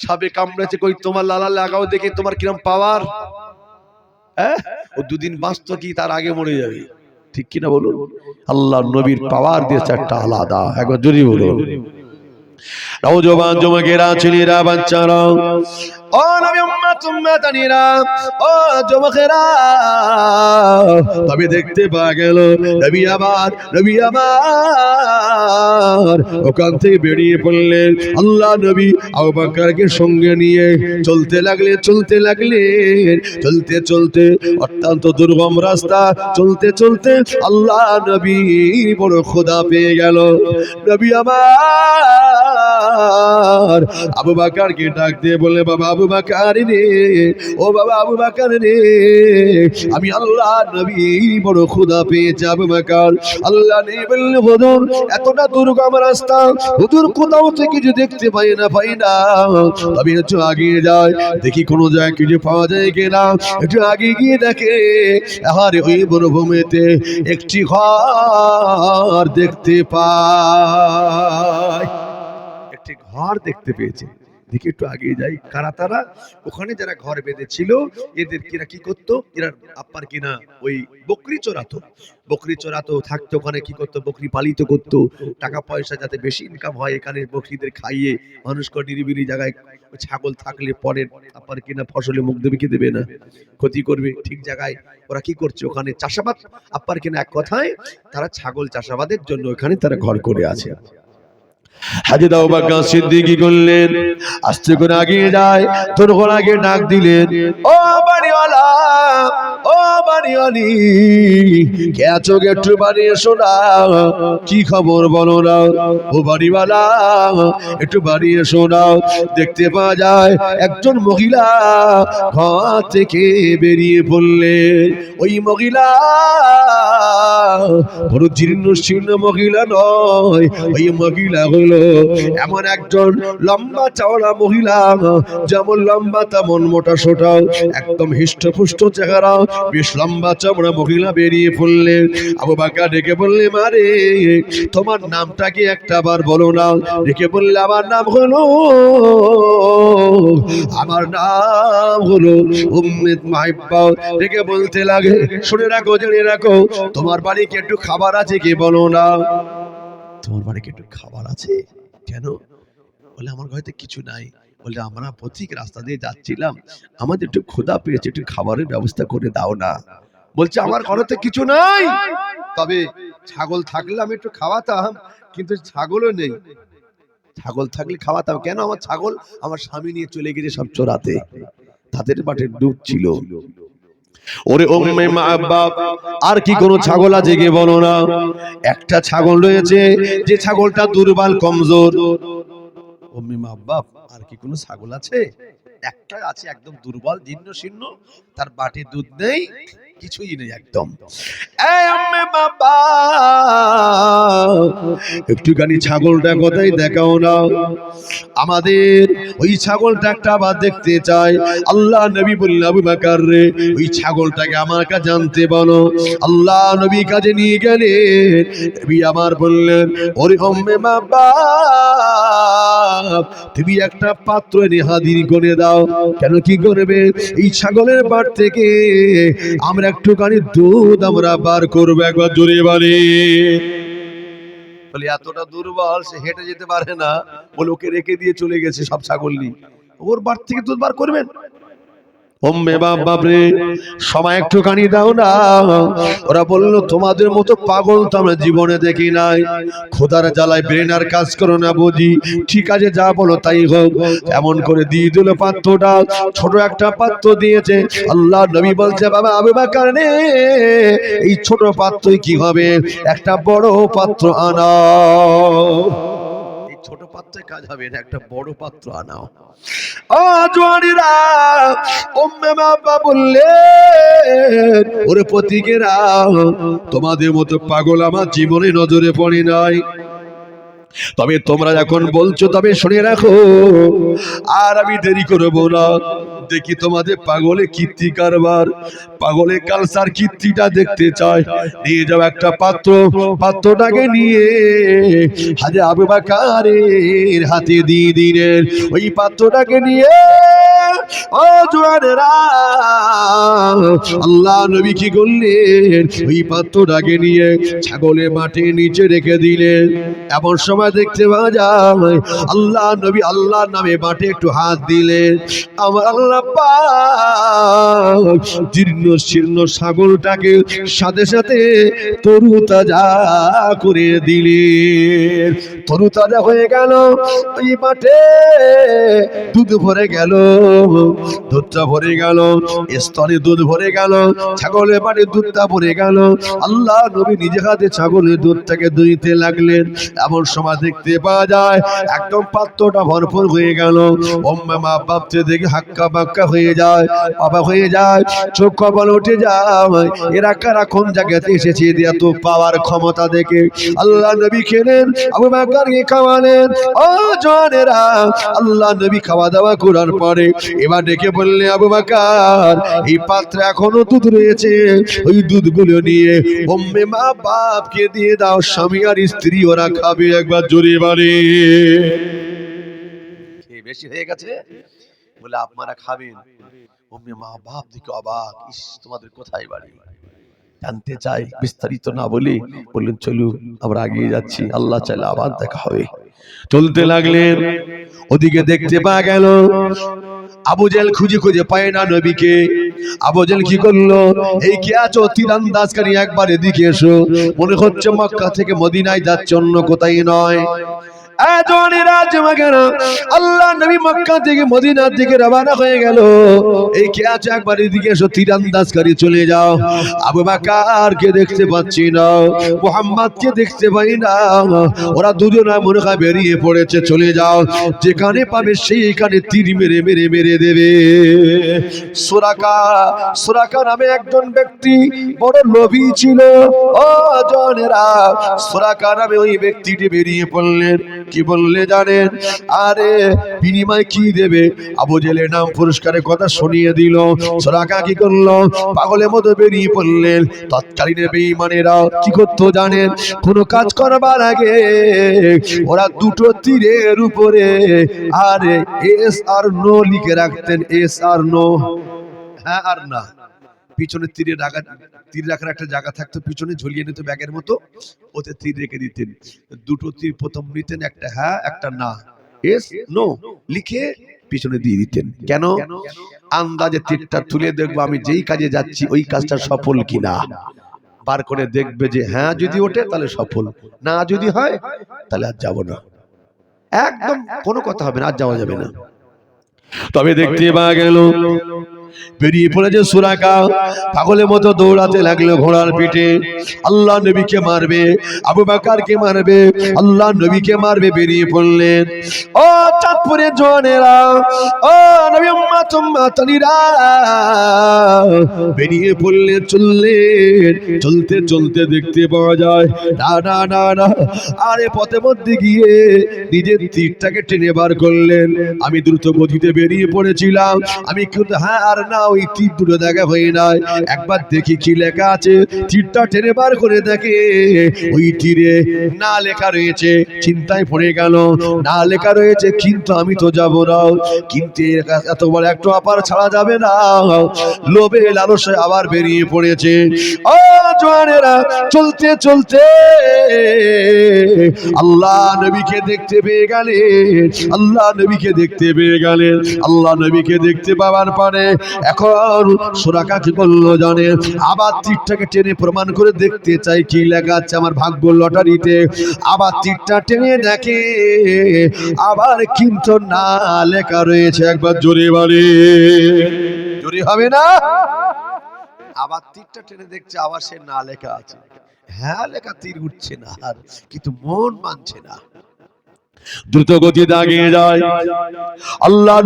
Speaker 1: সাপে কামড়েছে, কই তোমার লালা লাগাও দেখি তোমার কিরম পাওয়ার। ও দুদিন বাঁচত কি তার আগে মরে যাবে, ঠিক কিনা বলুন? আল্লাহ নবীর পাওয়ার দিয়েছে একটা আলাদা। একবার জোরে বলুন। নওজোয়ান যুবকেরা, ছেলেরা, বাচ্চারা, ও নবী উম্মতানিরা, ও যুবকেরা, তবে দেখতে পাওয়া গেল নবী আমার ওখান থেকে বেরিয়ে পড়লেন। আল্লাহ নবী আবু বকরকে সঙ্গে নিয়ে চলতে লাগলেন। চলতে অত্যন্ত দুর্গম রাস্তা চলতে চলতে আল্লাহ নবী বড় ক্ষুধা পেয়ে গেল। নবী আমার আবু বকরকে ডাক দিয়ে বলে, বাবা আবু বকর রে, ও বাবা আবু বকর রে, আমি আল্লাহ নবী বড় ক্ষুধা পেয়েছি। আবু বকর আল্লাহ নবী বললেন, হুজুর এতটা দুর্গম রাস্তা, হুজুর কোথাও থেকে কিছু দেখতে পাই না, তবে একটু আগিয়ে যায় দেখি কোনো জায়গায় কিছু পাওয়া যায় কিনা। একটু আগে গিয়ে দেখে আর ওই মরুভূমিতে একটি ঘর দেখতে পায়। একটি ঘর দেখতে পেয়েছে, দেখি একটু আগে যাই। কারা তারা? ওখানে যারা ঘর বেঁধেছিল এদের কিনা কি করতো, এরা আপার কিনা ওই বকরি চড়াতো থাকতো। ওখানে কি করতো, বকরি পালিত করতো, টাকা পয়সা যাতে বেশি ইনকাম হয় এখানে বকরিদের খাইয়ে মানুষকে নিরিবিলি জায়গায়। ছাগল থাকলে পরে আপার কিনা ফসলে মুখ দেবে, কি দেবে না, ক্ষতি করবে। ঠিক জায়গায় ওরা কি করছে, ওখানে চাষাবাদ। আপার কিনা এক কথায় তারা ছাগল চাষাবাদের জন্য ওখানে তারা ঘর করে আছে। হাজরত আবু বকর সিদ্দিক কি করলেন, আস্তে করে এগিয়ে যায়, তোর ঘোড়াকে ডাক দিলেন, ও বাড়িওয়ালা, ও বাড়িওয়ালি, কে আছো, একটু বাড়ি এসো না, কি খবর বলো না, ও বাড়িওয়ালা একটু বাড়ি এসো না। দেখতে পাওয়া যায় একজন মহিলা ঘর থেকে বেরিয়ে পড়লেন। ওই মহিলা বড় জীর্ণ শীর্ণ মহিলা নয়, ওই মহিলা হলো এমন একজন লম্বা চওড়া মহিলা, যেমন লম্বা তেমন মোটা সোটা, একদম হৃষ্টপুষ্ট চেহারা, বেশ লম্বা চওড়া মহিলা বেরিয়ে পড়লেন। আবু বকর ডেকে বললে, মারে তোমার নামটা কি একটা বার বলো না। ডেকে বললে, আমার নাম হলো উম্মে মাইব্বা। ডেকে বলতে লাগে, শুনে রাখো, জেনে রাখো, তোমার বাড়ি কি একটু খাবার আছে কি বলো না। তোমার বাড়ি কি একটু খাবার আছে? কেন? বলে, আমার ঘরে কিছু নাই। বলে, আমরা পথিক রাস্তা দিয়ে যাচ্ছিলাম, আমাদের একটু ক্ষুধা পেয়েছে, একটু খাবারের ব্যবস্থা করে দাও না। বলছে, আমার ঘরে কিছু নাই, তবে ছাগল থাকলে আমি একটু খাওয়াতাম, কিন্তু ছাগলও নেই। ছাগল থাকলে খাওয়াতাম কেন, আমার ছাগল আমার স্বামী নিয়ে চলে গেছে সব চোরাতে, তাদের বাটে দুধ ছিল। ওরে উম্মে মাব্বা, আর কি কোনো ছাগল আছে কি বলো না। একটা ছাগল রয়েছে, যে ছাগলটা দুর্বল কমজোর। উম্মে মাব্বা, আর কি কোনো ছাগল আছে? একটা আছে, একদম দুর্বল জীর্ণ শীর্ণ, তার বাটে দুধ নেই, কিছুই নেই একদম। এই উম্মে মাব্বা, একটুখানি ছাগলটা কোথায় দেখাও না, আমাদের ওই ছাগলটা একটা আবার দেখতে চাই। আল্লাহ নবী বললেন, আবু বকর রে, ওই ছাগলটাকে আমার কাছে জানতে বলো। আল্লাহ নবী কাছে নিয়ে গেলেন। নবী আমার বললেন, ওরে উম্মে মাব্বা, তুমি একটা পাত্র এনে হাজির করে দাও। কেন, কি করবে? এই ছাগলের বাট থেকে আমরা একটুখানি দুধ আমরা বার করবো। একবার জোরে বলে। বলে, এতটা দুর্বল, সে হেঁটে যেতে পারে না, বলে ওকে রেখে দিয়ে চলে গেছে সব ছাগল নিয়ে, ওর বাট থেকে দুধ বার করবেন? উম্মে বাপরে, সময় একটুখানি দাও না। ওরা বলল, তোমাদের মতো পাগল তো আমরা জীবনে দেখি নাই, খোদার জ্বালায় ব্রেন আর কাজ করো না বুঝি। ঠিক আছে, যা বলো তাই হোক। এমন করে দিয়ে দিল পাত্রটা, ছোট একটা পাত্র দিয়েছে। আল্লাহ নবী বলছে, বাবা আবু বকর রে, এই ছোট পাত্রই কি হবে, একটা বড় পাত্র আনাও। ছোট পাত্রে কাজ হবে না, একটা বড় পাত্র আনাও। ও জওয়ানেরা, উম্মে মাব্বা বললেন, ওরে পথিকেরা, তোমাদের মতো পাগল আমার জীবনে নজরে পড়ে নাই, তবে তোমরা যখন বলছো তবে শুনে রাখো, আর আমি দেরি করব না। দেখি তোমাদের পাগলে কীর্তি কারবার, পাগলে কালসার কীর্তিটা দেখতে চাই। নিয়ে যাও একটা পাত্র, পাত্রটাকে নিয়ে হাজে আবু বকরের হাতে দিয়ে দিলেন। ওই পাত্রটাকে নিয়ে ও জওয়ানেরা, আল্লাহ নবী কি করলেন, ওই পাত্রটাকে নিয়ে ছাগলের মাঠে নিচে রেখে দিলেন। এমন সময় দেখতে পাওয়া যায় আল্লাহ নবী আল্লাহর নামে মাঠে একটু হাত দিলেন। আমার আল্লাহ পাক জীর্ণ শীর্ণ ছাগলটাকে সাথে সাথে তরুতাজা করে দিলেন। তরুতাজা হয়ে গেল, ওই মাঠে দুধ ভরে গেল, দুধটা ভরে গেল, স্তনে দুধ ভরে গেল, ছাগলের পাড়ে দুধটা ভরে গেল। আল্লাহ নবী নিজে হাতে ছাগলের দুধটাকে দুইতে লাগলেন। এমন সময় দেখতে পাওয়া যায় একদম পাত্রটা ভরপুর হয়ে গেল। ওম্মা মা বাপতে দেখে হাক্কা বাক্কা হয়ে যায়, অবাক হয়ে যায়, চোখ কপাল উঠে যায়। এরা কারা, কোন জায়গাতে এসেছে, এত পাওয়ার ক্ষমতা দেখে আল্লাহ নবী খেলেন, আবু বকরকে খাওয়ালেন। ও জওয়ানেরা, আল্লাহ নবী খাওয়া দাওয়া করার পরে এবার ডেকে বললে, আবু বকর এই পাত্রে এখনো দুধ রয়েছে, ওই দুধগুলো নিয়ে উম্মে মা বাপকে দিয়ে দাও, স্বামী আর স্ত্রী ওরা খাবে। একবার জোরে বলে, বেশি হয়ে গেছে বলে আপনারা খাবেন। উম্মে মা বাপ দিকে অবাক, ইস তোমাদের কোথায় বাড়ি, জানতে চাই। বিস্তারিত না বলে বললেন, চলুন আমরা এগিয়ে যাচ্ছি, আল্লাহ চাইলে আবার দেখা হবে। চলতে লাগলেন। ওদিকে দেখতে পাওয়া গেল আবু জেল খুঁজে খুঁজে পায় না নবীকে। আবু জেল কি করলো, এই কে আছো তীরন্দাজকারী, একবার এদিকে এসো। মনে হচ্ছে মক্কা থেকে মদিনায় যাচ্ছে, অন্য কোথায় নয়। আল্লাহ নবী মক্কা থেকে মদিনার দিকে রওনা হয়ে গেল। এই কে আছে, একবার এদিকে এসো, তীরন্দাজকারী চলে যাও। আবু বকরকে দেখতে পাচ্ছি না, মুহাম্মদকে দেখতে পাই না, ওরা দুজনে মনে হয় বেরিয়ে পড়েছে। চলে যাও, যেখানে পাবে সেইখানে তীর মেরে মেরে মেরে দেবে। সুরাকা নামে একজন ব্যক্তি বড় লোভী ছিল। ও জনেরা, সুরাকা নামে ওই ব্যক্তিটি বেরিয়ে পড়লেন। কি বললে জানেন? আরে বিনিময় কি দেবে? আবু জেলের নাম পুরস্কারের কথা শুনিয়ে দিল। সুরাকা কি করলো, পাগলের মতো বেরিয়ে পড়লেন। তৎকালীন বেঈমানেরা কি করতো জানেন? কোনো কাজ করবার আগে ওরা দুটো তীরের উপরে আরে এস আর নো লিখে রাখতেন। এস আর নো, হ্যাঁ আর না। পিছনে তীর রাখার একটা জায়গা থাকতো, পিছনে ঝুলিয়ে নিত ব্যাগের মতো, ওতে তীর রেখে দিতেন। দুটো তীর প্রথম নিতেন, একটা হ্যাঁ একটা না, এস নো লিখে পিছনে দিয়ে দিতেন। কেন? আন্দাজে তীরটা তুলে দেখবো আমি যেই কাজে যাচ্ছি ওই কাজটা সফল কিনা, বার করে দেখবে যে হ্যাঁ যদি ওঠে তাহলে সফল, না যদি হয় তাহলে আর যাবো না। একদম কোনো কথা হবে না, আর যাওয়া যাবে না। তবে দেখতে পাওয়া গেল বেরিয়ে পড়েছে সুরাকা, পাগলের মতো দৌড়াতে লাগলো ঘোড়ার পিঠে। আল্লাহ নবীকে মারবে, আবু বকরকে মারবে, আল্লাহ নবীকে মারবে। বেরিয়ে পড়লেন। ও চাঁদপুরের জওয়ানেরা, ও নবী উম্মাতুম্মাতানিরা, বেরিয়ে পড়লেন। চললেন, চলতে চলতে দেখতে পাওয়া যায় না না না না, আরে পথে মধ্যে গিয়ে নিজের তীরটাকে টেনে বার করলেন। আমি দ্রুত গতিতে বেরিয়ে পড়েছিলাম, আমি কিন্তু হ্যাঁ আর না ওই তীর দুটো দেখা হয়ে নাই। একবার দেখি কি লেখা আছে। তীরটা টেনে বার করে দেখে ওই তীরে না লেখা রয়েছে। চিন্তায় পড়ে গেল, না লেখা রয়েছে কিন্তু আমি তো যাব না। কিন্তু এত বড় একটু আপার ছাড়া যাবে না। লোভে লালসায় আবার বেরিয়ে পড়েছে। ও জওয়ানেরা, চলতে চলতে আল্লাহ নবীকে দেখতে পেয়ে গেলেন। আল্লাহ নবীকে দেখতে পেয়ে গেলেন। আল্লাহ নবীকে দেখতে পাওয়ার পরে এখন সুরাকা কি করলো জানে? আবার তীরটাকে টেনে প্রমাণ করে দেখতে চাই কি লেখা আছে আমার ভাগ্য লটারিতে। আবার তীরটা টেনে দেখে আবার কিন্তু না লেখা রয়েছে। একবার জোরে বলে, জোরে হবে না? আবার তীরটা টেনে দেখছে, আবার সে না লেখা আছে। হ্যাঁ লেখা তীর উঠছে না, আর কিন্তু মন মানছে না। দ্রুত গতিতে আগিয়ে যায়। আল্লাহ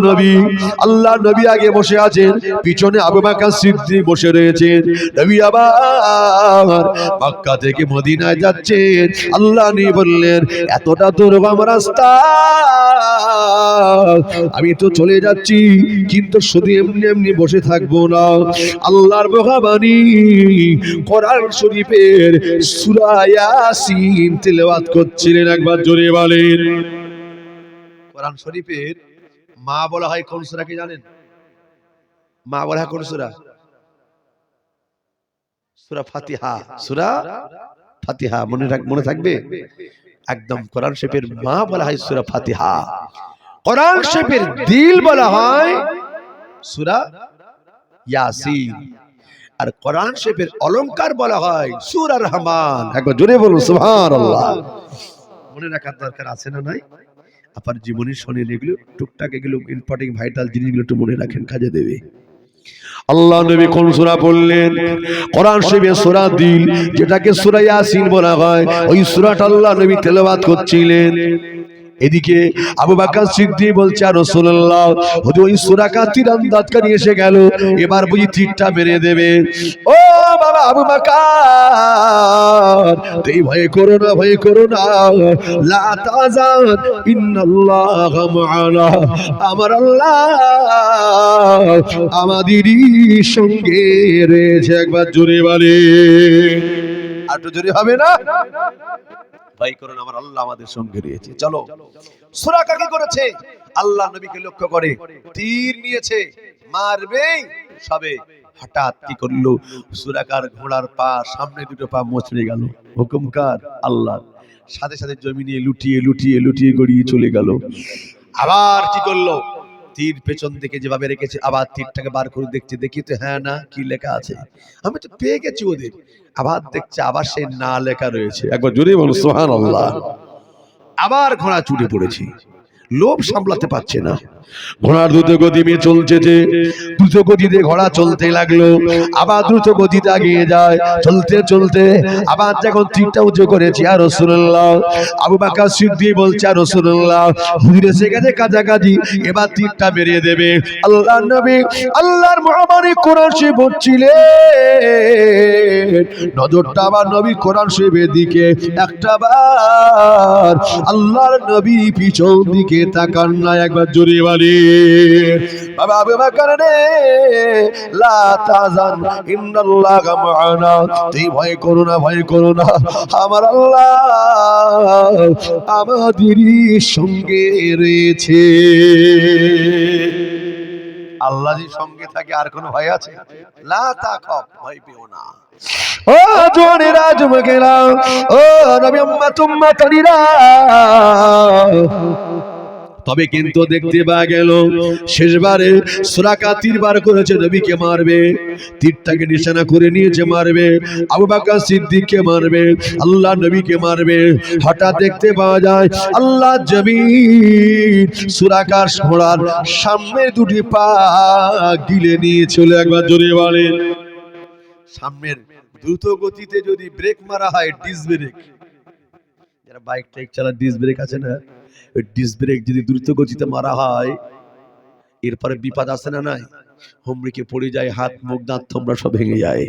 Speaker 1: নবী আগে বসে আছেন, পিছনে আবু বকর সিদ্দিক বসে রয়েছেন। নবী আবার মক্কা থেকে মদিনায় যাচ্ছেন। আল্লাহ নবী বললেন, এতটা দুর্গম রাস্তা আমি তো চলে যাচ্ছি, কিন্তু শুধু এমনি এমনি বসে থাকবো না। আল্লাহর বাণী কোরআন শরীফের সূরা ইয়াসিন তিলাওয়াত করছিলেন। একবার জোরে বলেন। কোরআন শরীফের মা বলা হয় কোন সূরা কি জানেন? মা বলা কোন সূরা? সূরা ফাতিহা। সূরা ফাতিহা মনে থাকবে একদম। কোরআন শরীফের মা বলা হয় সূরা ফাতিহা, কোরআন শরীফের দিল বলা হয় সূরা ইয়াসিন, আর কোরআন শরীফের অলংকার বলা হয় সূরা রহমান। একবার জোরে বলুন সুবহানাল্লাহ। মনে রাখার দরকার আছে না নাই? আপনার জীবনে শোনেন এগুলো, টুকটাক এগুলো ইম্পর্টেন্ট ভাইটাল জিনিসগুলো একটু মনে রাখেন, কাজে দেবে। আল্লাহ নবী কোন সূরা বললেন? কোরআন শরীফের সূরা দিল, যেটাকে সূরা ইয়াসিন বলা হয়, ওই সূরাটা আল্লাহ নবী তেলাওয়াত করছিলেন। এদিকে আবু বকর সিদ্দিক বলছে, আর রাসূলুল্লাহ হুজুর ওই সূরাটা তীরন্দাজকারী এসে গেল, এবার বুঝি তীরটা মেরে দেবে। ও বাবা আবু বকর, তুই ভয় করো না, ভয় করো না, লা তাজান ইন্নাল্লাহা মা'ানা, আমার আল্লাহ আমাদেরই সঙ্গে রয়েছে। একবার জোরে বলে, আর একটু জোরে হবে না? ভাই করুন, আমার আল্লাহ আমাদের সঙ্গে রয়েছে। চলো, সূরা কি করেছে? আল্লাহ নবীকে লক্ষ্য করে তীর নিয়েছে, মারবে সবে হঠাৎ কি করলো, সূরাকার ঘোড়ার পা, সামনে দুটো পা মোচড়ে গেল। হুকুম কার? আল্লাহ। সাথে সাথে জমিনে লুটিয়ে লুটিয়ে লুটিয়ে গড়িয়ে চলে গেল। আবার কি করলো, তীর পেছন দিকে যেভাবে রেখেছে, আবার তীরটাকে বার করে দেখছে, দেখি তো হ্যাঁ না কি লেখা আছে, আমি তো পেয়ে গেছি ওদের। আবার দেখছে, আবার সেই না লেখা রয়েছে। একবার জোরে বলো সুবহানাল্লাহ। আবার ঘোড়া ছুটে পড়েছে, লোভ সামলাতে পারছে না, ঘোড়ার দ্রুত গতি নিয়ে চলছে, যে দ্রুত গতিতে ঘোড়া চলতে লাগলো, আবার দ্রুত গতিতে এগিয়ে যায়, চলতে চলতে আবার যখন তীরটা উঁচু করেছে, আর রাসূলুল্লাহ আবু বকর সিদ্দিক বলছে, আর রাসূলুল্লাহ হুজুর এসে গেছে কাছাকাছি, এবার তীরটা বেরিয়ে দেবে। আল্লাহর নবী আল্লাহর মহাবাণী কোরআন শরীফ পড়ছিলেন, নজরটা আবার নবী কোরআন শরীফের দিকে, একটা বার আল্লাহর নবী পিছন দিকে তাকান না। একবার জোরে বলি বাবা আবু বকর রে, লা তাজান ইন্নাল্লাহা মা'ানা, তুই ভয় করো না, ভয় করো না, আমার আল্লাহ আমাদেরই সঙ্গে রয়েছে। আল্লাহ যদি সঙ্গে থাকে আর কোনো ভয় আছে? লা তাখাফ, ভয় পেও না। ও জোনেরা যুবকেরা, ও নবী উম্মতানিরা, তবে কিন্তু দেখতে পাওয়া গেল শেষবারে সুরাকা তীর বার করেছে, নবীকে মারবে, তীরটাকে নিশানা করে নিয়েছে, মারবে আবু বকর সিদ্দিককে মারবে, আল্লাহ নবীকে মারবে। হঠাৎ দেখতে পাওয়া যায় আল্লাহ জমিন সুরাকার ঘোড়ার সামনের দুটি পা গিলে নিয়ে চলে। একবার জোরে বলেন, সামনের দ্রুত গতিতে যদি ব্রেক মারা হয়, ডিস্ক ব্রেক, যারা বাইক টাইক চালা ডিস্ক ব্রেক আছে না, ওই ডিস্ক ব্রেক যদি দ্রুত গতিতে মারা হয়, এরপরে বিপদ আসে না নাই? হুমড়িকে পড়ে যায়, হাত মুখ দাঁত থোমরা সব ভেঙে যায়।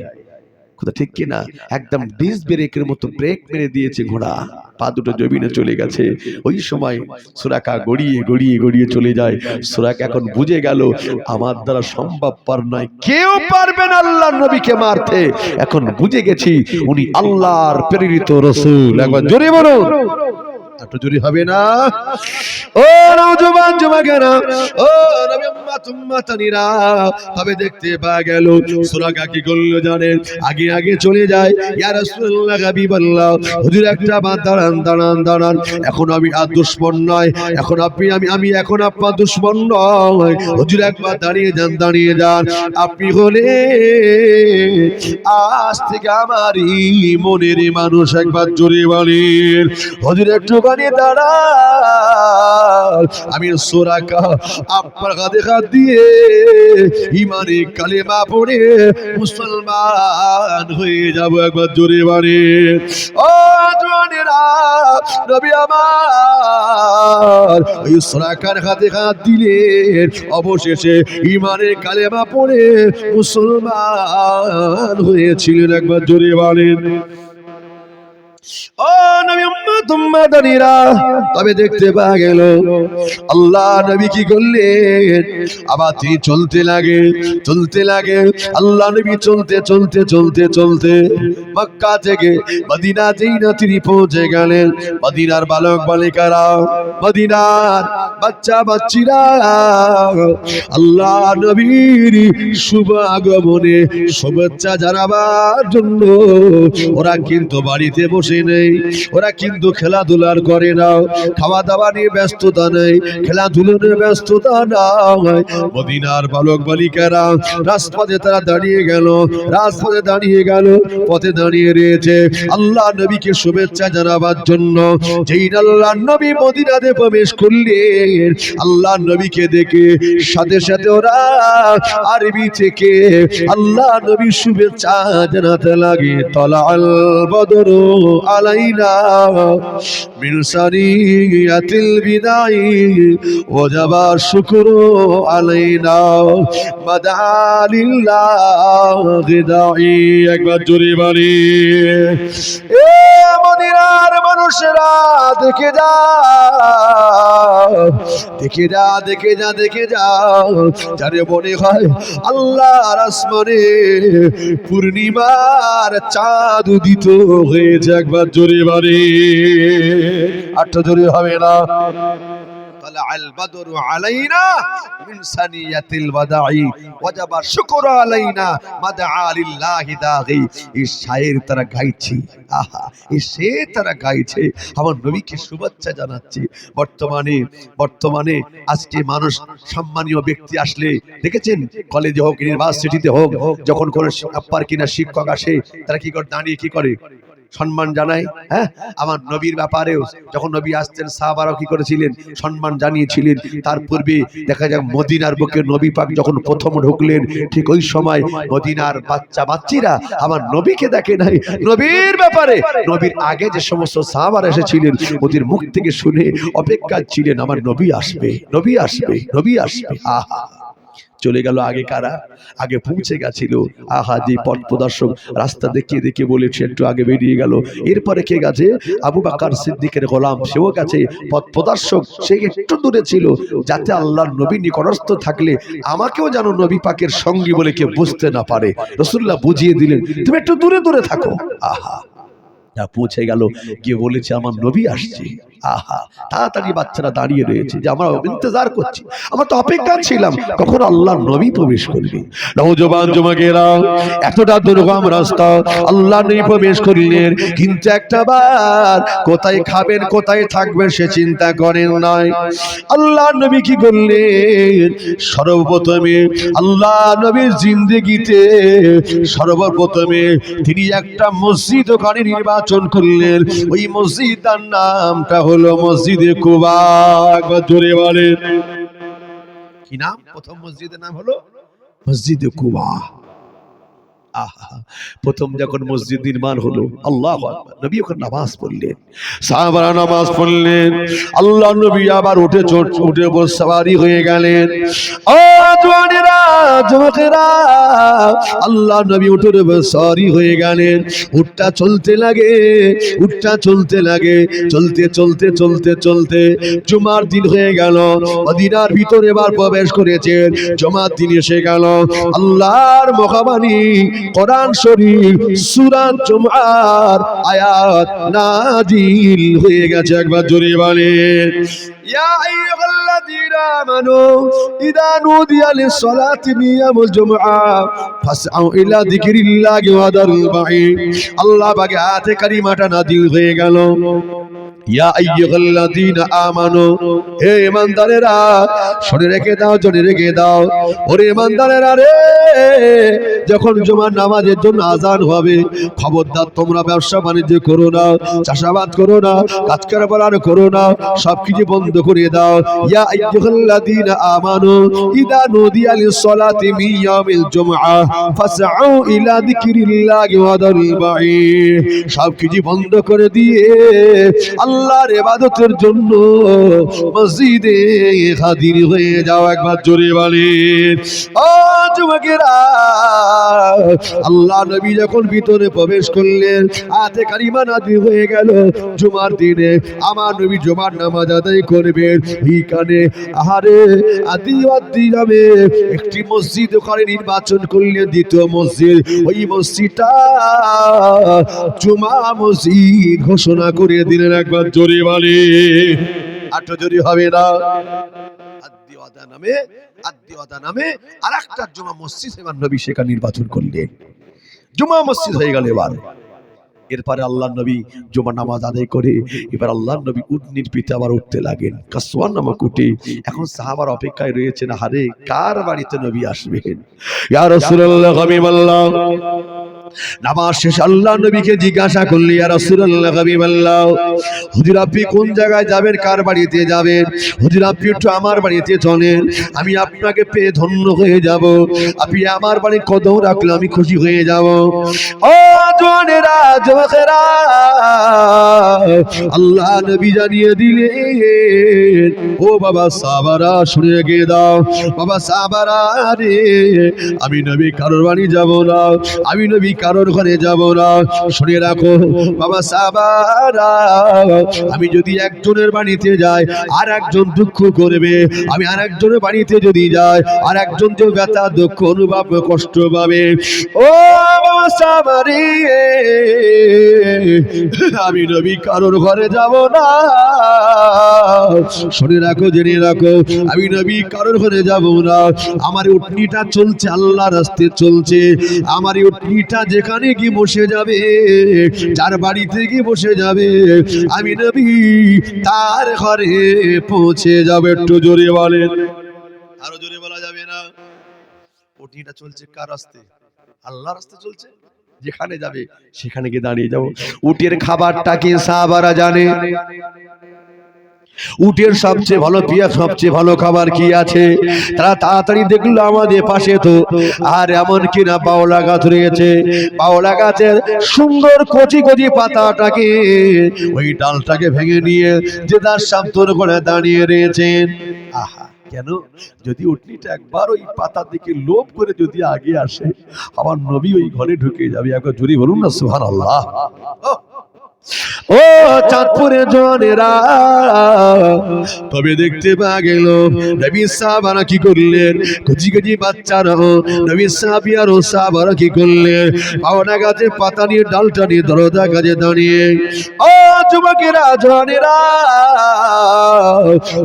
Speaker 1: কথা ঠিক কিনা? একদম ডিস্ক ব্রেকের মতো ব্রেক মেরে দিয়েছে ঘোড়া, পা দুটো জমিনে চলে গেছে। ওই সময় সুরাকা গড়িয়ে গড়িয়ে গড়িয়ে চলে যায়। সুরাকা এখন বুঝে গেল আমার দ্বারা সম্ভবপর নয়, কেউ পারবে না আল্লাহর নবীকে মারতে। এখন বুঝে গেছি উনি আল্লাহর প্রেরিত রাসূল। একবার জোরে বলুন, একটু জোরে হবে না? ও নওজোয়ান যুবকেরা, ও নবী উম্মতানিরা, তবে দেখতে পাওয়া গেল সুরাকা কি করলো জানেন? আগে আগে চলে যায়, ইয়া রাসূলুল্লাহ হাবিবাল্লাহ, হুজুর একটা বার দাঁড়ান দাঁড়ান দাঁড়ান, এখন আমি আর দুশমন নয়, এখন আমি এখন আপনার দুশমন নয়, হুজুর একবার দাঁড়িয়ে যান, দাঁড়িয়ে যান, আপনি হলে আজ থেকে আমারই মনের মানুষ। একবার জোরে বলেন, হুজুর একটু বানিয়ে দাঁড়ান, আমি সুরাকা আপনার হাতে হাত দিয়ে ইমানে কালেমা পড়ে মুসলমান হয়ে যাব। একবার জোরে বলেন, ও জওয়ানেরা, নবী আমার ওই সুরাকার হাতে হাত দিলেন, অবশেষে ইমানের কালেমা পড়ে মুসলমান হয়েছিলেন। একবার জোরে বলেন, ও নবী উম্মত উম্মাদানিরা, তবে দেখতে পাওয়া গেল আল্লাহ নবী কি করলেন, আবার তিনি চলতে লাগে আল্লাহ নবী চলতে মক্কা থেকে মদিনা যেই না তিনি পৌঁছে গেলেন, মদিনার বালক বালিকারা, মদিনার বাচ্চা বাচ্চিরা আল্লাহ নবীর শুভ আগমনে শুভেচ্ছা জানাবার জন্য ওরা কিন্তু বাড়িতে বসে নেই, ওরা কিন্তু খেলাধুলার করে না, খাওয়া দাওয়া নিয়ে ব্যস্ততা নেই, খেলাধুলো নিয়ে ব্যস্ততা নাই। মদিনার বালক বালিকারা রাজপথে তারা দাঁড়িয়ে গেল, পথে দাঁড়িয়ে রয়েছে আল্লাহ নবীকে শুভেচ্ছা জানাবার জন্য। যেই আল্লাহ নবী মদিনাতে প্রবেশ করলেন, আল্লাহ নবীকে দেখে সাথে সাথে ওরা আরবি থেকে আল্লাহ নবী শুভেচ্ছা জানাতে লাগে। তালাল বদরু আলাইনা মিন সানিয়াতিল বিদাই ওয়াজাবা শুকরু আলাইনা মাদালিল্লাহি দাই। একবার জোরে বলি, এ মদিনার মানুষেরা দেখে যাও, যারে মনে হয় আল্লাহর আসমানে পূর্ণিমার চাঁদ উদিত হয়েছে। একবার জোরে বলি, আর তো জোরে হবে না। طلع البدر علينا من ثنية الوداع وجب الشكر علينا مدعا لله داعي। এই শায়ের তারা গাইছে, আহা এই শের তারা গাইছে, আমার নবীকে শুভেচ্ছা জানাচ্ছে। বর্তমানে আজকে মানুষ সম্মানীয় ব্যক্তি আসলে দেখেছেন, কলেজে হোক ইউনিভার্সিটিতে হোক, যখন কোনো আপ্পার কিনা শিক্ষক আসে তারা কি করে, দাঁড়িয়ে কি করে সম্মান জানায়। হ্যাঁ, আমার নবীর ব্যাপারেও যখন নবী আসতেন সাহাবারাও কি করেছিলেন, সম্মান জানিয়েছিলেন। তার পূর্বে দেখা যায় মদিনার বুকে নবী পাক যখন প্রথম ঢুকলেন, ঠিক ওই সময় মদিনার বাচ্চা বাচ্চিরা আমার নবীকে দেখে নাই। নবীর ব্যাপারে নবীর আগে যে সমস্ত সাহাবারা এসেছিলেন ওদের মুখ থেকে শুনে অপেক্ষা ছিলেন আমার নবী আসবে। আহা, চলে গেল আগে কারা, আগে পৌঁছে গেছিল। আহা, যে পথ প্রদর্শক রাস্তা দেখিয়ে বলেছে একটু আগে বেরিয়ে গেল। এরপরে কে গেছে, আবু বকর সিদ্দিকের গোলাম, সেও গেছে। পথ প্রদর্শক সে একটু দূরে ছিল, যাতে আল্লাহর নবী নিকটস্থ থাকলে আমাকেও যেন নবী পাকের সঙ্গী বলে কেউ বুঝতে না পারে। রাসূলুল্লাহ বুঝিয়ে দিলেন তুমি একটু দূরে থাকো। আহা, পৌঁছে গেল, গিয়ে বলেছে আমার নবী আসছে। আহা, তাড়াতাড়ি বাচ্চারা দাঁড়িয়ে রয়েছে যে আমরা ইন্তজার করছি, আমরা তো অপেক্ষা ছিলাম কখন আল্লাহর নবী প্রবেশ করবে। নওজোয়ান যুবকেরা, এতটা দুর্গম রাস্তা আল্লাহর নবী প্রবেশ করলেন, কিন্তু একটা বার কোথায় খাবেন কোথায় থাকবেন সে চিন্তা করেন নাই। আল্লাহর নবী কি করলেন, সর্বপ্রথমে আল্লাহ নবীর জিন্দেগিতে সর্বপ্রথমে তিনি একটা মসজিদ ওখানে নির্বাচন করলেন। ওই মসজিদের নামটা হলো মসজিদে কুবা। একবার জোরে বলেন, কি নাম? প্রথম মসজিদের নাম হলো মসজিদে কুবা। আহা, প্রথম যখন মসজিদ নির্মাণ হলো, আল্লাহু আকবার, নবী ওখানে নামাজ পড়লেন, সাহাবারা নামাজ পড়লেন। আল্লাহ নবী আবার উঠে সওয়ারি হয়ে গেলেন। ও জওয়ানেরা, যুবকেরা, আল্লাহ নবী উঠে সওয়ারি হয়ে গেলেন। উটটা চলতে লাগে, চলতে জুমার দিন হয়ে গেল। মদিনার ভিতরে এবার প্রবেশ করেছেন, জুমার দিন এসে গেল। আল্লাহর মুখবাণী কোরআন শরীফ সূরা জুমআর আয়াত নাজিল হয়ে গেছে। একবার জোরে বলেন, ইয়া আইয়ুহাল্লাযীনা আমানু ইযা নুদিয়া লিস-সালাতি মিন ইয়াউমিল জুমআ ফাসআউ ইলা যিকরিল্লাহি ওয়া দারুল বাঈ। আল্লাহ পাকের আয়াতে কারিমাটা নাজিল হয়ে গেল। ইয়া আইয়ুহাল্লাযীনা আমানু, হে ঈমানদারেরা শুনে রেখে দাও, ওরে ঈমানদারেরা রে, যখন জুমার নামাজের জন্য আযান হবে, খবরদার তোমরা ব্যবসা বাণিজ্য করো না, চাষাবাদ করো না, কাজ কারবার করো না, সবকিছু বন্ধ করে দাও। ইয়া আইয়ুহাল্লাযীনা আমানু ইযা নুদিয়া লিস-সালাতি মিন ইয়াউমিল জুমআ ফাসআউ ইলা যিকরিল্লাহি ওয়া দারুল বাঈ। সবকিছু বন্ধ করে দিয়ে আল্লাহর ইবাদতের জন্য মসজিদে হাজির হয়ে যাও। একবার জোরে বলেন, ও যুবকেরা, আল্লাহ নবী যখন ভিতরে প্রবেশ করলেন, হাতে কালিমা নাযিল হয়ে গেল। জুমার দিনে আমার নবী জুমার নামাজ আদায় করবেন। এইখানে আহারে আদি যাবে একটি মসজিদ ওখানে নির্বাচন করলেন, দ্বিতীয় মসজিদ। ওই মসজিদটা জুমা মসজিদ ঘোষণা করে দিলেন। একবার জোরে বলে, আট জোরে হবে না? আদ্দিওয়াদা নামে আরেকটা জুমা মসজিদ এবার নবী সেখানে নির্বাচন করলেন। জুমা মসজিদ হয়ে গেল। এরপরে আল্লাহ নবী জুমা নামাজ আদায় করে এবার আল্লাহ নবী উটনির পিঠে আবার উঠতে লাগেন, কাসওয়ান নামক উটে। এখন সাহাবার অপেক্ষায় রয়েছেন, হারে কার বাড়িতে নবী আসবেন। ইয়া রাসূলুল্লাহ, হাবিবাল্লাহ। নামাজ শেষ আল্লাহ নবীকে জিজ্ঞাসা করলি, ইয়া রাসূলুল্লাহ, হাবিবাল্লাহ, হুজুর আপনি কোন জায়গায় যাবেন, কার বাড়িতে যাবেন? হুজুর আপনি একটু আমার বাড়িতে চলেন, আমি আপনাকে পেয়ে ধন্য হয়ে যাব। আপনি আমার বাড়ি কদম রাখলে আমি খুশি হয়ে যাব। ও জওয়ানেরা, যুবকেরা, আল্লাহ নবী জানিয়ে দিলেন, ও বাবা সাহাবারা শুনে গিয়ে দাও, বাবা সাহাবারা রে, আমি নবী কারোর বাড়ি যাব না, আমি নবী কারোর ঘরে যাব না। শুনে রাখো বাবা সাহাবারা, আমি যদি একজনের বাড়িতে যাই আর একজন দুঃখ করবে, আমি আর একজনের বাড়িতে যদি যাই আর একজন যে ব্যথা দুঃখ অনুভব কষ্ট পাবে। ও বাবা সাহাবারে, আমি নবী কারোর ঘরে যাব না। শুনে রাখো, জেনে রাখো, আমি নবী কারোর ঘরে যাব না। আমার উটনিটা চলছে আল্লাহর রাস্তায় চলছে, আমার উটনিটা যেখানে গিয়ে বসে যাবে, যার বাড়িতে গিয়ে বসে যাবে, আমি নবী তার ঘরে পৌঁছে যাবে। একটু জোরে বলেন, আরো জোরে বলা যাবে না? উটনিটা চলছে কার রাস্তায়? আল্লাহর রাস্তায় চলছে, যেখানে যাবে সেখানে গিয়ে দাঁড়িয়ে যাবো। উটের খাবারটা কি সাহাবারা জানে? উটের সবচেয়ে ভালো পিয়া, সবচেয়ে ভালো খাবার কি আছে? তারা তাড়াতাড়ি দেখলো আমাদের পাশে তো আর এমন কিনা বাওলা গাছ রয়েছে, বাওলা গাছের সুন্দর কচি কচি পাতাটাকে, ওই ডালটাকে ভেঙে নিয়ে যে তার সামনে করে দাঁড়িয়ে রয়েছেন। আহা, কেন? যদি উটনিটা একবার ওই পাতার দিকে লোভ করে যদি আগে আসে, আমার নবী ওই ঘরে ঢুকে যাবে। একবার জোরে বলুন না সুবহানাল্লাহ। ও চাঁদপুরে জনেরা, তবে দেখতে পাওয়া গেল নবী সাহাবারা কি করলেন? কচি কচি বাচ্চারা নবী সাহাবিয়ার ও সাহাবারা কি করলেন? পাওনা গাছে পাতা নিয়ে ডালটা নিয়ে দরজা কাজে দাঁড়িয়ে, ও যুবকেরা, জনেরা,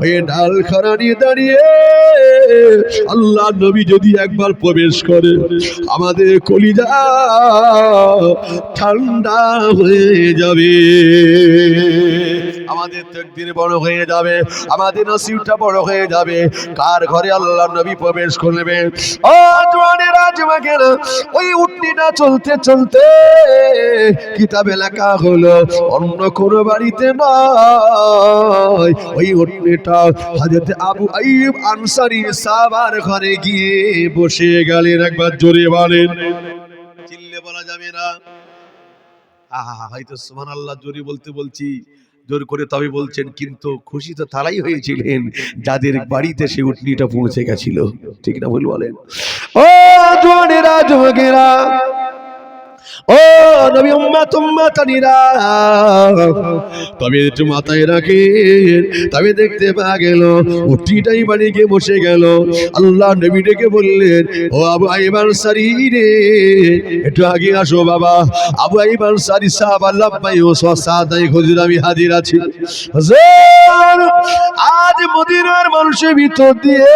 Speaker 1: এই ডাল খানা নিয়ে দাঁড়িয়ে আল্লাহ নবী যদি একবার প্রবেশ করে, আমাদের কলিজা ঠান্ডা হয়ে যাবে, আমাদের তাকদীর বড় হয়ে যাবে, আমাদের নসিবটা বড় হয়ে যাবে। কার ঘরে আল্লাহ নবী প্রবেশ করবেন? ও জওয়ানেরা, যুবকেরা, ওই উটনিটা চলতে চলতে কিতাবে লেখা হলো অন্য কোন বাড়িতে নয়, ওই উটনিটা হযরত আবু আইয়ুব আনসারী সাহাবার ঘরে গিয়ে বসে গেলেন। একবার জোরে বলেন, চিল্লে বলা যাবে না? আহা, হয়তো সুবহানাল্লাহ জোরে বলতে বলছি, জোর করে তবে বলছেন, কিন্তু খুশি তো তারাই হয়েছিলেন যাদের বাড়িতে সেই উটনিটা পৌঁছে গেছিল। ঠিক না ভুল বলেন? ও জওয়ানেরা, যুবকেরা, ও নবী উম্মাতানিরা, তবে একটু মাথায় রাখেন। তবে দেখতে পাওয়া গেল উটনিটাই বাড়ি গিয়ে বসে গেল। আল্লাহ নবী ডেকে বললেন, ও আবু আইয়ুব আনসারী রে, একটু আগে আসো বাবা। আবু আইয়ুব আনসারী সাহাবা লাব্বাই ও সাদাই, হুজুর আমি হাজির আছি। হুজুর, আজ মদিনার মানুষের ভিতর দিয়ে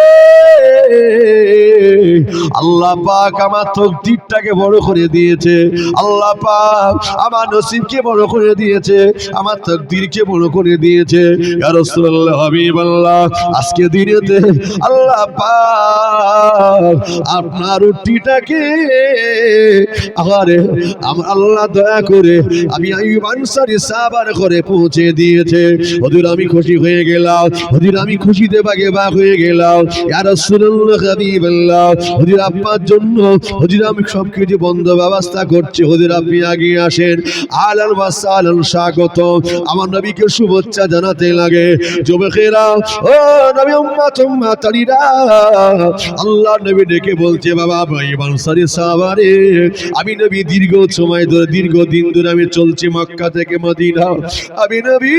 Speaker 1: আল্লাহ পাক আমার তকদীরটাকে বড় করে দিয়েছে, আল্লাহ পাক আমার নসিবকে বড় করে দিয়েছে, আমার তাকদীরকে বড় করে দিয়েছে। ইয়া রাসূলুল্লাহ, হাবিবাল্লাহ, আজকে দিনেতে আল্লাহ পাক আপনার উটনিটাকে আরে আমার আল্লাহ দয়া করে আমি আইয়ুব আনসারী সাহাবার ঘরে পৌঁছে দিয়েছে। হুজুর আমি খুশি হয়ে গেলাম, হুজুর আমি খুশিতে বাগে বাগ হয়ে গেলাম। ইয়া রাসূলুল্লাহ, হাবিবাল্লাহ, হুজুর আব্বার জন্য হুজুর আমি সবকিছু বন্ধ ব্যবস্থা করছি, হুজুর আপনি আগে আসেন। আহলান ওয়া সাহলান, স্বাগত। আমার নবীকে শুভেচ্ছা জানাতে লাগে। যুবকেরা, ও নবী উম্মতারিরা, আল্লাহ নবী ডেকে বলছে, বাবা ভাই আনসারী সাহাবারে, আমি নবী দীর্ঘ সময় ধরে, দীর্ঘদিন ধরে আমি চলছি মক্কা থেকে মদিনা। আমি নবী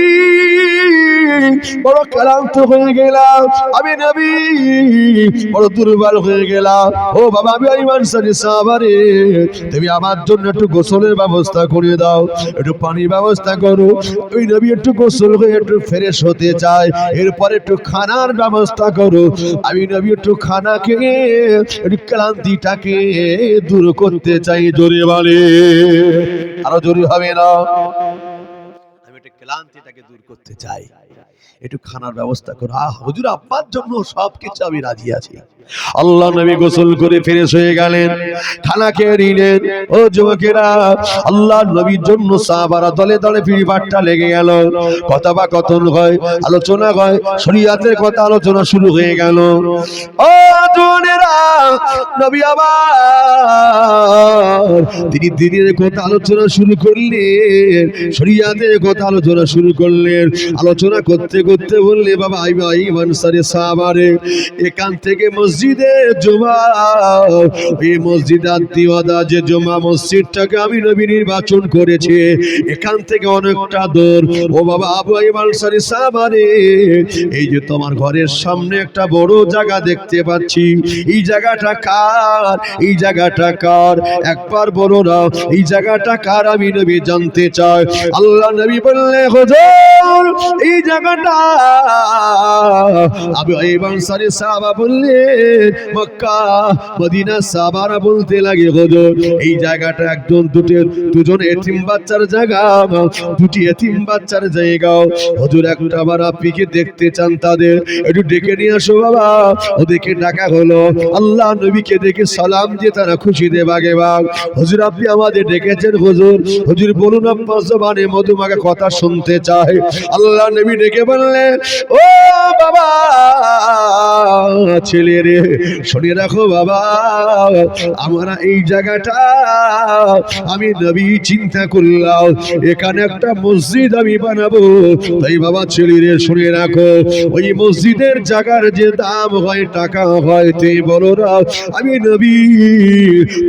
Speaker 1: বড় ক্লান্ত হয়ে গেলাম, আমি নবী বড় দুর্বল হয়ে গেলাম। ও বাবা আমি আনসারী সাহাবারে, তুমি আমার জন্য একটু গোসলের ব্যবস্থা করে দাও, একটু পানির ব্যবস্থা করো। ওই নবী একটু গোসল হয়ে একটু ফ্রেশ হতে চায়, এরপরে একটু খানার ব্যবস্থা করো। আমি নবী একটু খানা খেয়ে একটু ক্লান্তিটাকে দূর করতে চাই। জোরে বলে, আরো জোরে হবে না? আমি একটু ক্লান্তিটাকে দূর করতে চাই, একটু খানার ব্যবস্থা করো। হুজুর আব্বার জন্য সবকিছু আমি রাজি আছি। আল্লাহ নবী গোসল করে ফ্রেশ হয়ে গেলেন, খানা খেয়ে নিলেন। ও যুবকেরা, আল্লাহ নবীর জন্য সাহাবারা দলে দলে পিড়িপাট্টা লেগে গেল। কথা বা কথন হয়, আলোচনা হয়, শরীয়তের কথা আলোচনা শুরু হয়ে গেল। ও জওয়ানেরা, নবী আবার তিনি দিনের কথা আলোচনা শুরু করলেন, শরীয়তের কথা আলোচনা শুরু করলেন। আলোচনা করতে করতে বললে, বাবা ভাই আনসারী সাহাবারে, এখান থেকে মসজিদে জুমা, এই মসজিদ আত্মীয়তা যে জুমা মসজিদটাকে আমি নবী নির্বাচন করেছি, এখান থেকে অনেকটা দূর। ও বাবা আবু আইয়ুব আনসারী সাহাবারে, এই যে তোমার ঘরের সামনে একটা বড় জায়গা দেখতে পাচ্ছি, এই জায়গাটা কার? এই জায়গাটা কার? একবার বলো না, এই জায়গাটা কার? আমি নবী জানতে চাই। আল্লাহ নবী বললে, হুজুর এই জায়গাটা আবু আইয়ুব আনসারী সাহাবা বললেন, মক্কা মদিনা সাহাবারা বলতে লাগে, হুজুর এই জায়গাটা একজন দুজন এতিম বাচ্চার জায়গা, দুটি এতিম বাচ্চার জায়গা। হুজুর একটা আবার আপনি দেখতে চান তাদের, একটু ডেকে নিয়ে আসো বাবা। ওদেরকে ডাকা হলো। আল্লাহ নবীকে দেখে সালাম দিয়ে তারা খুশিতে বাগে বাগ। হুজুর আপনি আমাদের ডেকেছেন, হুজুর হুজুর বলুন আপনার জবানে মধুমাখা কথা শুনতে চাই। আল্লাহ নবী ডেকে বললেন, ও বাবা ছেলে রে, শুনে রাখো বাবা, আমরা এই জায়গাটা আমি নবী চিন্তা করলাম, এখানে একটা মসজিদ আমি বানাবো। তাই বাবা ছেলে রে শুনে রাখো, ওই মসজিদের জায়গার যে দাম হয়, টাকা হয়, তুই বলো না, আমি নবী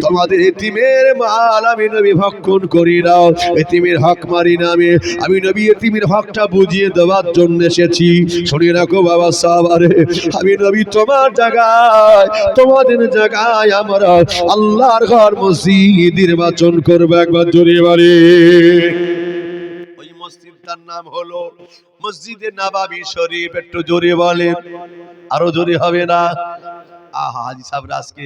Speaker 1: তোমাদের এতিমের মাল আমি নবী ভক্ষণ করি না, এতিমের হক মারি না। আমি নবী এতিমের হকটা বুঝিয়ে দেওয়ার জন্য এসেছি। শুনে রাখো বাবা সাহাবারে, আমি নবী তোমার জায়গায়, তোমাদের জায়গায় আমরা আল্লাহর ঘর মসজিদ নির্বাচন করবো। একবার জোরে বলে। ওই মসজিদটার নাম হলো মসজিদে নববী শরীফ। একটু জোরে বলে, আরো জোরে হবে না? আহা, হাজী সাহেবরা আজকে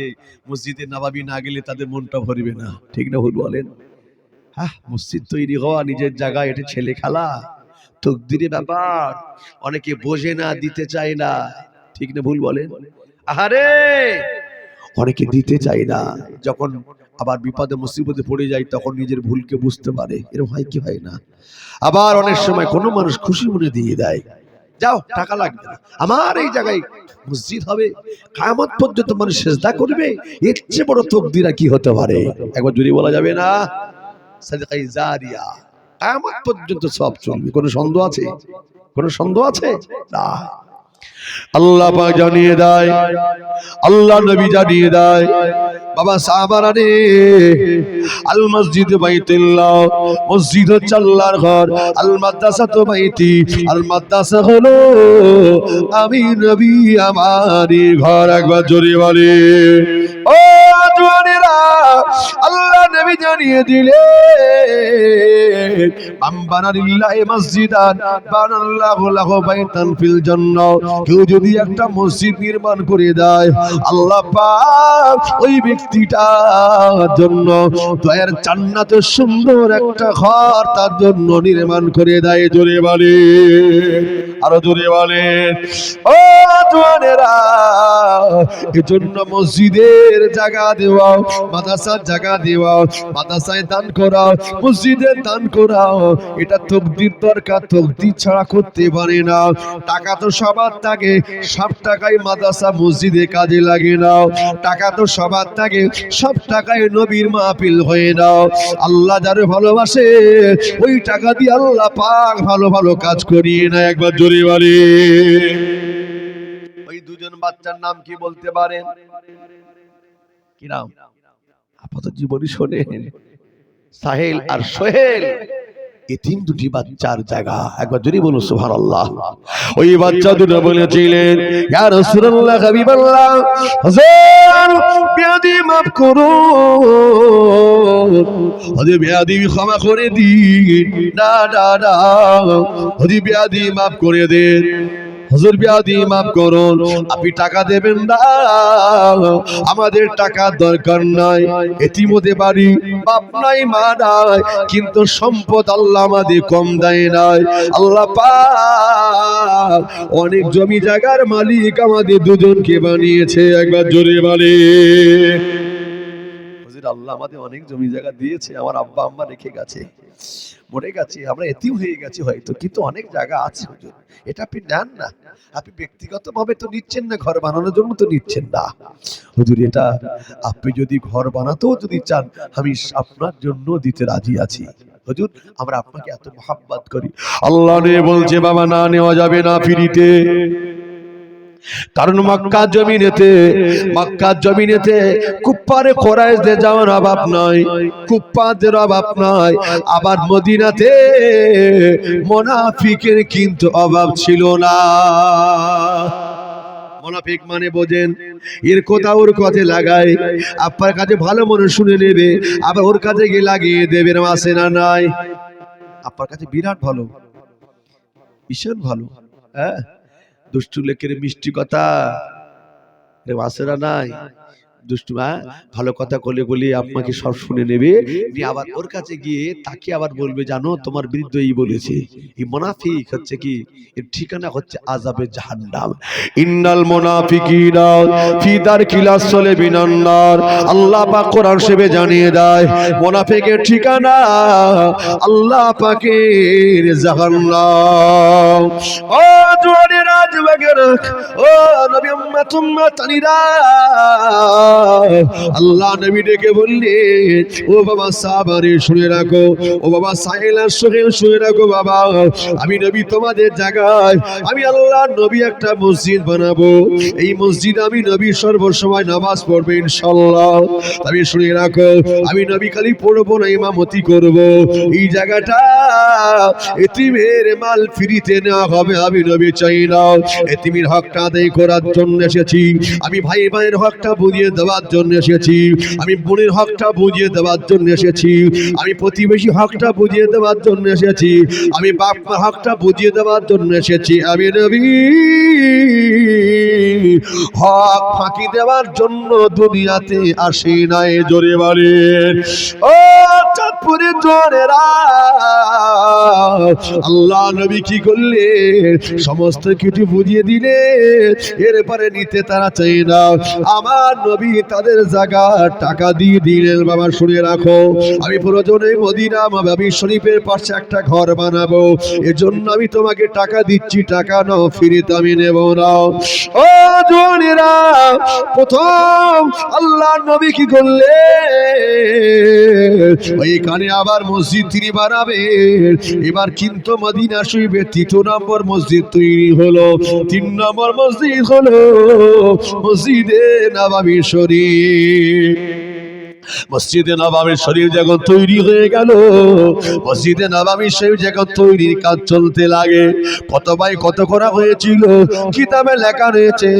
Speaker 1: মসজিদে নববী না গেলে তাদের মনটা ভরবে না, ঠিক না ভুল বলেন? হ্যাঁ, মসজিদ তৈরি হওয়া নিজের জায়গায়, এটা ছেলে খেলা, তকদিরের ব্যাপার। অনেকে বোঝে না, দিতে চায় না, ঠিক না ভুল বলেন? আহারে, অনেকে দিতে চায় না, যখন আবার বিপদে মুসিবতে পড়ে যায় তখন নিজের ভুলকে বুঝতে পারে। এরকম হয় কি হয় না? আবার অনেক সময় কোনো মানুষ খুশি মনে দিয়ে দেয়, যাও টাকা লাগবে না, আমার এই জায়গায় মসজিদ হবে, কিয়ামত পর্যন্ত মানুষ সিজদা করবে। এর চেয়ে বড় তকদির কি হতে পারে? একবার জোরে বলা যাবে না? সাদকায়ে জারিয়া, কিয়ামত পর্যন্ত সব চলবে। কোনো সন্দেহ আছে? কোনো সন্দেহ আছে না? আল্লাহ পাক জানিয়ে দেয়, আল্লাহ নবী জানিয়ে দেয়, বাবা সাহাবারা রে, আল মসজিদ বাইতুল্লাহ, মসজিদ হচ্ছে আল্লাহর ঘর। আল মাদ্রাসা তো বাইতি, আল মাদ্রাসা হলো আমি নবী আমারই ঘর। একবার জোরে বলে। ও জওয়ানেরা, আল্লাহ নবী জানিয়ে দিলেন, বাম্বানা লিল্লাহি মসজিদান বানাল্লাহু লাহু বাইতান ফিল জান্নাহ। কেউ যদি একটা মসজিদ নির্মাণ করে দেয়, আল্লাহ পাক ওই ব্যক্তিটার জন্য দয়ার জান্নাতের সুন্দর একটা ঘর তার জন্য নির্মাণ করে দেয়। জোরে বলে, আরো জোরে বলে। ও জওয়ানেরা, এজন্য মসজিদের জায়গা দেওয়া, মাদ্রাসার জায়গা দেওয়া,
Speaker 2: মাদ্রাসায় দান করাও, মসজিদে দান করাও, এটা তকদির দরকার, তকদির ছাড়া করতে পারে না। টাকা তো সবার থাকে, সব টাকাই মাদ্রাসা মসজিদে কাজে লাগে না। টাকা তো সবার থাকে, সব টাকায় নবীর মাহফিল হয়ে নাও। আল্লাহ যারে ভালোবাসে ওই টাকা দিয়ে আল্লাহ পাক ভালো ভালো কাজ করিয়ে না। একবার জোরে বলে। ওই দুজন বাচ্চার নাম কি বলতে পারেন? কি নাম? আপাতত জীবনী শোনেন, সাহেল আর সোহেল, এতিম দুটি বাচ্চার জায়গা। একবার যদি বলুন সুবহানাল্লাহ। ওই বাচ্চা দুটো বলেছিলেন, ইয়া রাসূলুল্লাহ, হাবিবাল্লাহ, হুজুর বেয়াদবি মাফ করুন, হুজুর বেয়াদবি ক্ষমা করে দিন। না না না, হুজুর বেয়াদবি মাফ করে দেন, হুজুর বেয়াদবি মাফ করুন। আপনি টাকা দেবেন না, আমাদের টাকা দরকার নাই। এতিম হতে পারি, বাপ নাই মা নাই, কিন্তু সম্পদ আল্লাহ আমাদের কম দেয় নাই। আল্লাহ পাক অনেক জমি জায়গার মালিক আমাদের দুজনকে বানিয়েছে। একবার জোরে বলে। হুজুর আল্লাহ আমাদের অনেক জমি জায়গা দিয়েছে, আমার আব্বা আম্মা রেখে গেছে, মরে গেছে, আমরা এতিম হয়ে গেছি হয়তো, কিন্তু অনেক জায়গা আছে হুজুর, এটা আপনি নেন না। আপনি ব্যক্তিগতভাবে তো নিচ্ছেন না, ঘর বানানোর জন্য তো নিচ্ছেন না হুজুর। এটা আপনি যদি ঘর বানাতেও যদি চান, আমি আপনার জন্য দিতে রাজি আছি হুজুর। আমরা আপনাকে এত মহব্বত করি। আল্লাহ নিয়ে বলছে, বাবা না নেওয়া যাবে না ফিরিতে, কারণ মক্কা জমিনেতে কুফফারে কুরাইশদের যাওয়ার অভাব নাই, কুফফারদের অভাব নাই। আবার মদিনাতে মুনাফিকের কিন্তু অভাব ছিল না। মুনাফিক মানে বোঝেন, এর কথা ওর কাছে লাগায়, আপনার কাছে ভালো মনে শুনে নেবে, আবার ওর কাছে গিয়ে লাগিয়ে দেবে। আছে না নাই? আপনার কাছে বিরাট ভালো, ভীষণ ভালো, হ্যাঁ, দুষ্টু লেকের মিষ্টি কথা আসেরা নাই। দুষ্টু ভালো কথা বলে বলি আপনাকে সব শুনে নেবে, নিয়ে আবার ওর কাছে গিয়ে তাকে আবার বলবে, জানো তোমার বিরুদ্ধে এই বলেছে। এই মুনাফিক হচ্ছে কি, এর ঠিকানা হচ্ছে আযাবে জাহান্নাম। ইন্নাল মুনাফিকিনা ফি দারকিল আসফালি মিনান নার। আল্লাহ পাক কোরআন শরীফে জানিয়ে দেয়, মুনাফিকের ঠিকানা আল্লাহ পাকের জাহান্নাম। ও জোয়ানেরা, যুবকেরা, ও নবী উম্মত উম্মতানিরা, আল্লাহ নবী ডেকে বললেন, ও বাবা সাহাবারে শুনে রাখো, ও বাবা সাহেল আর সোহেল শুনে রাখো, বাবা আমি নবী তোমাদের জায়গায়, আমি আল্লাহ নবী একটা মসজিদ বানাবো। এই মসজিদ আমি নবী সর্বসময় নামাজ পড়বে ইনশাআল্লাহ। আমি শুনে রাখো, আমি নবী খালি পড়বো না, ইমামতি করব। এই জায়গাটা এতিমের মাল ফ্রিতে নেওয়া হবে, আমি নবী চাই না। এতিমের হকটা আদায় করার জন্য এসেছি, আমি ভাই ভাইয়ের হকটা বুঝিয়ে দেওয়ার জন্য এসেছি, আমি বোনের হকটা বুঝিয়ে দেওয়ার জন্য এসেছি, আমি প্রতিবেশী হকটা বুঝিয়ে দেওয়ার জন্য এসেছি, আমি বাপ মা হকটা বুঝিয়ে দেওয়ার জন্য এসেছি। আমি নবী হক ফাঁকি দেওয়ার জন্য দুনিয়াতে আসি নাই। জোরে বলেন ও চাঁদপুরের জোরেরা। আল্লাহ নবী কি করলেন, সমস্ত কিছু বুঝিয়ে দিলে, এরপরে নিতে তারা চাই না। আমার নবী তাদের জায়গা টাকা দিয়ে দিলেন। বাবা শুনে রাখো, আমি প্রয়োজনে মদিনা নববী শরীফের পাশে একটা ঘর বানাবো, এজন্য আমি তোমাকে টাকা দিচ্ছি, টাকা নাও, ফিরিতে আমি নেব না। ও জোনেরা, প্রথম আল্লাহ নবী কি করলেন, ওইখানে আবার মসজিদ তিনি বানাবেন। এবার কিন্তু মদিনা শরীফে ৩ নম্বর মসজিদ তৈরি হলো। ৩ নম্বর মসজিদ হলো মসজিদে নববী শরীফ। মসজিদে নববী শরীফ যখন তৈরি হয়ে গেল, মসজিদে নববী শরীফ যখন তৈরির কাজ চলতে লাগে, কত বাই কত করা হয়েছিল, কিতাবে লেখা রয়েছে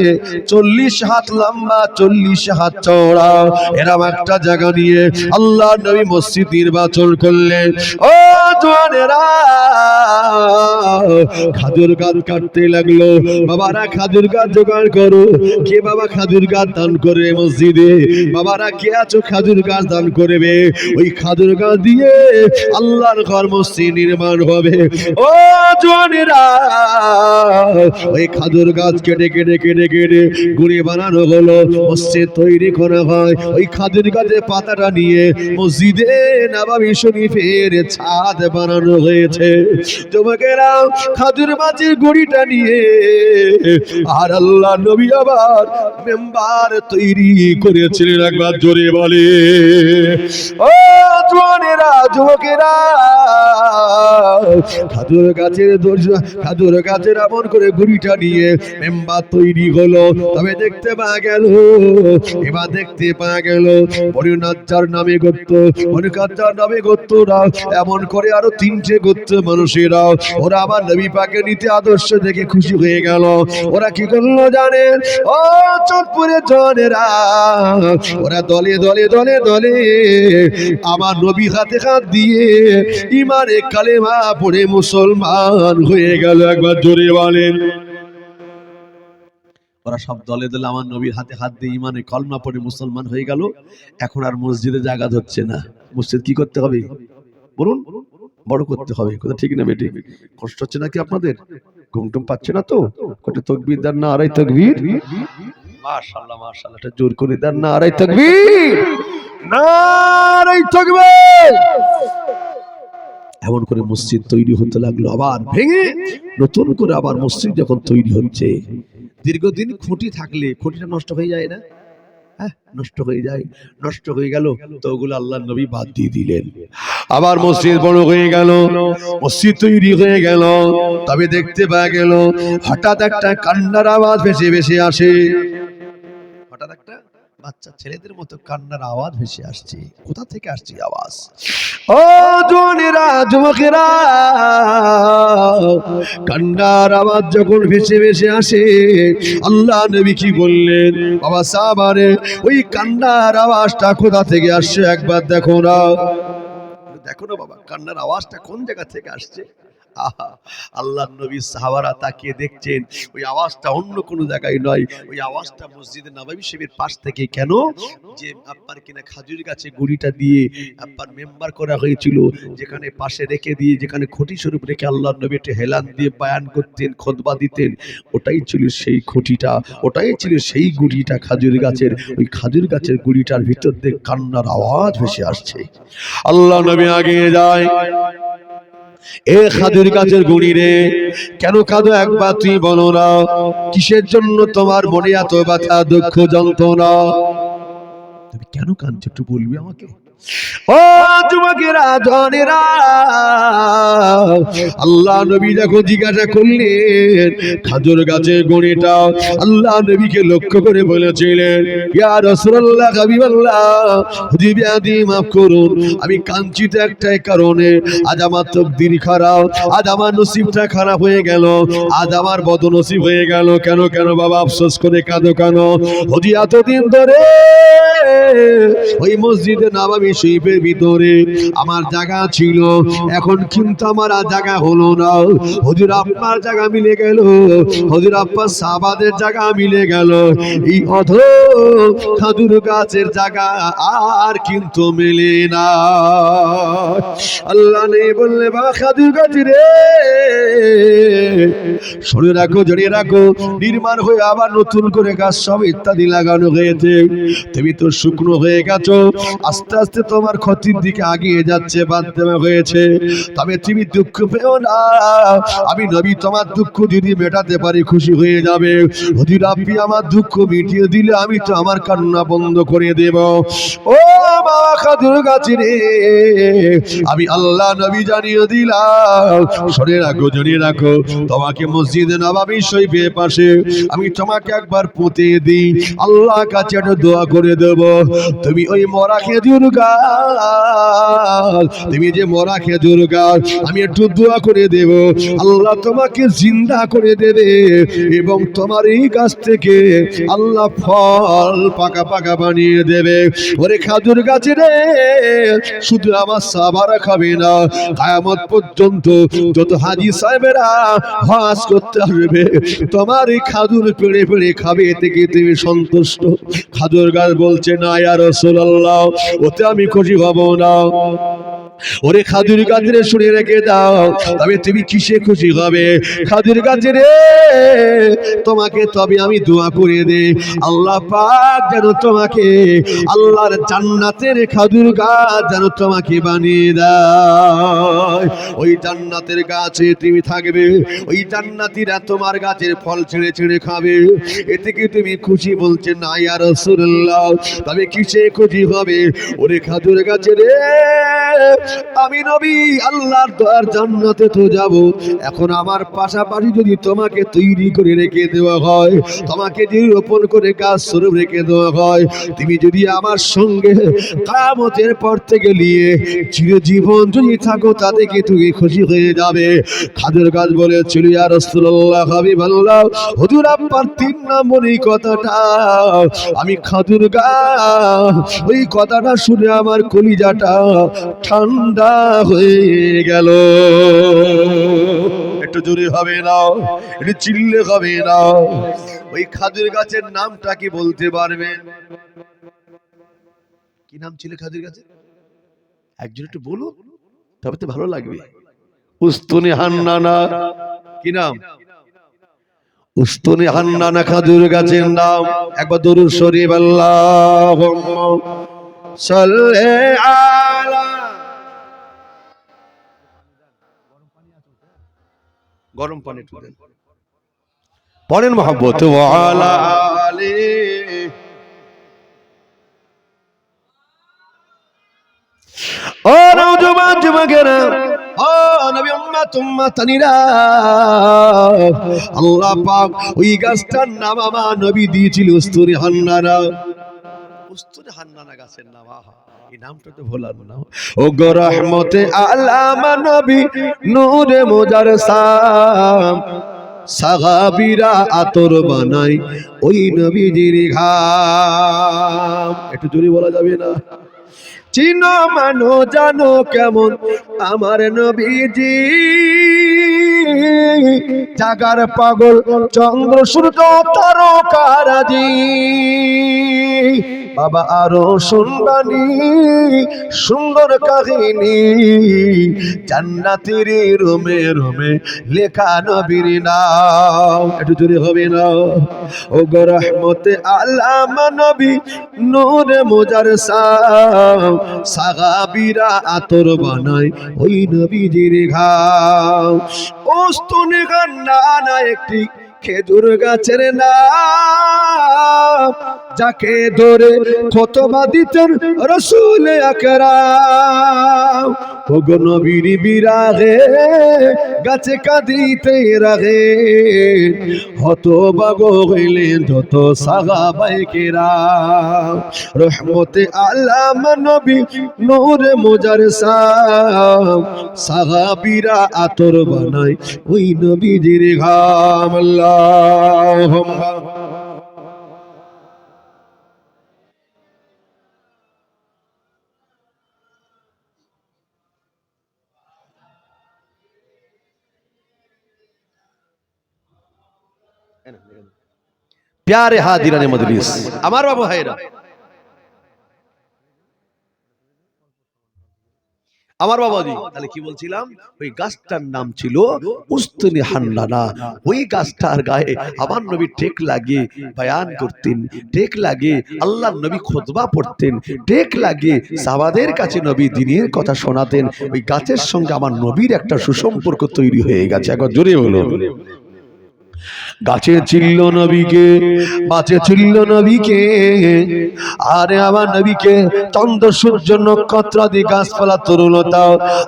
Speaker 2: ৪০ হাত লম্বা, ৪০ হাত চওড়া। এরকম একটা জায়গা নিয়ে আল্লাহ নবী মসজিদ নির্বাচন করলেন। ও জোয়ানেরা খাজুর গাছ কাটতে লাগলো। বাবারা খাজুর গাছ জোগাড় করো, কে বাবা খাজুর গাছ দান করবে মসজিদে? বাবারা কে আছো খাজুর গাছ দান করবে? ওই খাজুর গাছ দিয়ে আল্লাহর ঘর মসজিদ নির্মাণ হবে। ও জোয়ানেরা, ওই খাজুর গাছ কেটে কেটে কেটে কেটে গুঁড়ি বানানো হলো, মসজিদ তৈরি করা হয়। ওই খাজুর গাছের পাতাটা নিয়ে মসজিদে নববী শরীফের ছাদ বানানো হয়েছে। যুবকেরা খাজুর গাছের গুঁড়িটা নিয়ে আর আল্লাহ নবী আবার মেম্বার তৈরি করেছিলেন। একবার জোরে বলে ও জোয়ানেরা, যুবকেরা, খাজুর গাছের এমন করে গুঁড়িটা নিয়ে মেম্বার তৈরি হলো। তবে দেখতে পাওয়া গেল, এবার দেখতে পাওয়া গেল বনি নাজ্জার নামে গোত্র, বনি কাজ্জার নামে গোত্ররা এমন করে আরো 3টে গোত্র মানুষেরা ওরা আবার নবী পাকের নীতি আদর্শ দেখে খুশি হয়ে গেল। ওরা কি করলো জানেন? ও চাঁদপুরের জনেরা, ওরা দলে দলে দলে দলে আমার নবী হাতে হাত দিয়ে ইমানে কালেমা পড়ে মুসলমান হয়ে গেল। একবার জোরে বলেন। ওরা সব দলে দলে আমার নবীর হাতে হাত দিয়ে ইমানে কলমা পড়ে মুসলমান হয়ে গেল। এখন আর মসজিদে জায়গা হচ্ছে না। মসজিদ কি করতে হবে বলুন? বড় করতে হবে। কথা ঠিক না বেটি? কষ্ট হচ্ছে নাকি আপনাদের? ঘুমটুম পাচ্ছে না তো? কটা তাকবীর দেন না? আড়াই তাকবীর। মাশাআল্লাহ মাশাআল্লাহ, এটা জোর করে দেন না? আড়াই তাকবীর, নারে তাকবীর। এমন করে মসজিদ তৈরি হতে লাগলো, আবার ভেঙে নতুন করে আবার মসজিদ যখন তৈরি হচ্ছে। দীর্ঘদিন খুঁটি থাকলে খুঁটিটা নষ্ট হয়ে যায় না? হ্যাঁ, নষ্ট হয়ে যায়। নষ্ট হয়ে গেল তো ওগুলো আল্লাহর নবী বাদ দিয়ে দিলেন। আবার মসজিদ বড় হয়ে গেল, মসজিদ তৈরি হয়ে গেল। তবে দেখতে পাওয়া গেল হঠাৎ একটা কান্নার আওয়াজ ভেসে ভেসে আসে। হঠাৎ একটা বাচ্চা ছেলেদের মতো কান্নার আওয়াজ ভেসে আসছে। কোথা থেকে আসছে আওয়াজ? ও জোয়ানেরা, যুবকেরা, কান্নার আওয়াজ যখন ভেসে ভেসে আসে, আল্লাহ নবী কি বললেন? বাবা সাহাবারে, ওই কান্নার আওয়াজটা কোথা থেকে আসছে একবার দেখো না। দেখো না বাবা, কান্নার আওয়াজটা কোন জায়গা থেকে আসছে? আল্লাহ নবী সাহাবারা তাকিয়ে দেখছেন, ওই আওয়াজটা অন্য কোনো জায়গায় নয়, ওই আওয়াজটা মসজিদে নববী শরীফের পাশ থেকে। কেন? যে আপনার কিনা খাজুর গাছে গুড়িটা দিয়ে আপনার মেম্বার করা হয়েছিল, যেখানে পাশে রেখে দিয়ে, যেখানে খুঁটি স্বরূপ রেখে আল্লাহ নবী একটা হেলান দিয়ে বয়ান করতেন, খুতবা দিতেন, ওটাই ছিল সেই খুঁটিটা, ওটাই ছিল সেই গুড়িটা খাজুর গাছের। ওই খাজুর গাছের গুড়িটার ভিতর দিয়ে কান্নার আওয়াজ ভেসে আসছে। আল্লাহ নবী আগে যায়, এ খাজুর গাছের গুঁড়ি রে, কেন কাঁদো একবার তুই বলো না? কিসের জন্য তোমার মনে এত ব্যথা, দুঃখ, যন্ত্রণা? তুমি কেন কাঁদছো একটু বলবি আমাকে? ও যুবকেরা, জনেরা, আল্লাহ নবী যখন জিজ্ঞাসা করলেন খাজুর গাছের গুঁড়িটা, আল্লাহ নবীকে লক্ষ্য করে বলেছিলেন, ইয়া রাসূলুল্লাহ, হাবিবাল্লাহ, হুজুবে আদি মাফ করুন, আমি কাঁদছি তো একটাই কারণে, আজ আমার তকদির খারাপ, আজ আমার নসিবটা খারাপ হয়ে গেল, আজ আমার বদনসিব হয়ে গেল। কেন কেন বাবা আফসোস করে কাঁদো কেন? হুজুর এতদিন ধরে ওই মসজিদে নববী শরীফের ভিতরে আমার জায়গা ছিল, এখন কিন্তু আমার আর জায়গা হলো না। হুজুর আপনার জায়গা মিলে গেল, হুজুর আপনার সাহাবাদের জায়গা মিলে গেল, এই খাজুর গাছের জায়গা আর কিন্তু মেলে না। আল্লাহ নেই বললে বা খাজুর গাছ রে, শুনে রাখো, জড়িয়ে রাখো, নির্মাণ হয়ে আবার নতুন করে গাছ সব ইত্যাদি লাগানো হয়েছে। তুমি তো শুকনো হয়ে গেছো, আস্তে আস্তে তোমার ক্ষতির দিকে আগিয়ে যাচ্ছে, বাদ দেওয়া হয়েছে। তবে তুমি দুঃখ পেও না, আমি নবী তোমার দুঃখ যদি মেটাতে পারি খুশি হয়ে যাবে। হুজুর আপনি আমার দুঃখ মিটিয়ে দিলে আমি তো আমার কান্না বন্ধ করে দেব। ও বাবা খাজুর গাছ রে, আমি আল্লাহ নবী জানিয়ে দিলাম, শুনে রাখো, জানিয়ে রাখো, তোমাকে মসজিদে নববী শরীফের পাশে আমি তোমাকে একবার পুঁতে দিই, আল্লাহ কাছে একটা দোয়া করে দেব। তুমি ওই মরা খেজুর গাছ, তুমি যে মরা খেজুর গাছ, আমি একটু দোয়া করে দেব, আল্লাহ তোমাকে জিন্দা করে দেবে এবং তোমার এই গাছ থেকে আল্লাহ ফল পাকা পাকা বানিয়ে দেবে। ওরে খাজুর গাছ গাছে রে শুধু আমার সাহাবারা খাবে না, কিয়ামত পর্যন্ত যত হাজী সাহেবেরা হজ করতে আসবে তোমার এই খাজুর পেড়ে পেড়ে খাবে, এতে কি তুমি সন্তুষ্ট? খাজুর গাছ বলছে না ইয়া রাসূলুল্লাহ, ওতে আমি খুশি হব না। ওরে খাজুর গাছ রে শুনে রেখে দাও, তবে তুমি কিসে খুশি হবে? খাজুর গাছ রে তোমাকে তবে আমি দোয়া করে দে, আল্লাহ পাক যেন তোমাকে আল্লাহর জান্নাতের খাজুর গাছ যেন তোমাকে বানিয়ে দেয়। ওই জান্নাতের গাছে তুমি থাকবে, ওই জান্নাতীরা তোমার গাছের ফল ছেড়ে ছেড়ে খাবে, এতে কি তুমি খুশি? বলছে না ইয়া রাসূলুল্লাহ, তবে কিসে খুশি হবে? ওরে খাজুর গাছে রে আমি নবী আল্লাহর দয়ার জান্নাতে তো যাব, এখন আমার পাশাপাশি যদি তোমাকে তৈরি করে রেখে দেওয়া হয়, তোমাকে যদি রোপণ করে গাছ স্বরূপ রেখে দেওয়া হয়, তুমি যদি আমার সঙ্গে কিয়ামতের পর থেকে নিয়ে চিরজীবন যদি থাকো, তাতে কি তুমি খুশি হয়ে যাবে? খাজুর গাছ বলেছিল ইয়া রাসূলুল্লাহ হাবিবাল্লাহ, হুজুর আপনার 3 নম্বর এই কথাটা আমি খাজুর গাছ, ওই কথাটা শুনে আমার কলিজাটা ঠান্ডা হয়ে গেল। একটু জোরে হবে না, একটু চিল্লে হবে না। ওই খাজুর গাছের নামটা কি বলতে পারবেন? কি নাম ছিল খাজুর গাছের? একজন একটু বলুন, তবে তো ভালো লাগবে। উস্তুনি হান্নানা। কি নাম? উস্তুনি হান্নানা খাজুর গাছের নাম। একবার দরুদ শরীফ আল্লাহুম্মা সাল্লি আলা। গরম পানি পড়েন মহব্বত ওয়ালা আলি। ও নওজোয়ান যুবকেরা, ও নবী উম্মত উম্মতানিরা, আল্লাহ পাক ওই গাছটার নাম আমার নবী দিয়েছিল উস্তুরি হান্নানা। উস্তুরি হান্নানা গাছের নাম, এই নামটা তো ভোলার না। ও গো রহমতে আলাম নবী নূরে মুজারসাম, সাহাবীরা আতর বানাই ওই নবীজির ঘাম। একটু জোরে বলা যাবে না? চিনো মানো জানো কেমন আমার নবীজি, জাগার পাগল চন্দ্র সূর্য তারকারাজি। বাবা আরো শুনবানি সুন্দর কাহিনী, জান্নাতের রুমে রুমে লেখা নবীর নাম। একটু জোরে হবে না? ও গো রহমতে আলাম নবী নূরে মুজারসাম, সাহাবীরা আতর বানায় ওই নবীজির ঘাম। উস্তুনি হান্নানা একটি খেজুর গাছের নাম, যাকে ধরে খুতবা দিতেন রাসূল আকরাম। ও গো নবীর বিরাগে গাছে কাঁদিতে রাগে, হতবাগ হইলেন যত সাহাবায়ে কেরাম। রহমতে আলাম নবী নূরে মুজারসাম, সাহাবীরা আতর বানায় ওই নবীজির ঘাম। আল্লাহুম্মা प्यारे हाजिराने मजलिस, আমার বাবু ভাইরা, আমার বাবাজি, তাহলে কি বলছিলাম? ওই গাছটার নাম ছিল উস্তুনি হান্নানা। ওই গাছটার গায়ে আমার নবী টেক লাগিয়ে বয়ান করতেন, টেক লাগিয়ে আল্লাহর নবী খুতবা পড়তেন, টেক লাগিয়ে সাহাবাদের কাছে নবী দ্বীনের কথা শোনাতেন। ওই গাছের সঙ্গে আমার নবীর একটা সুসম্পর্ক তৈরি হয়ে গেছে। একবার জোরে হলো। গাছে চিল্ল নবীকে, মাছে চিল্ল নবীকে, আরে আমার নবীকে চন্দ্র সূর্য নক্ষত্রাদি গাছপালা তরুলতা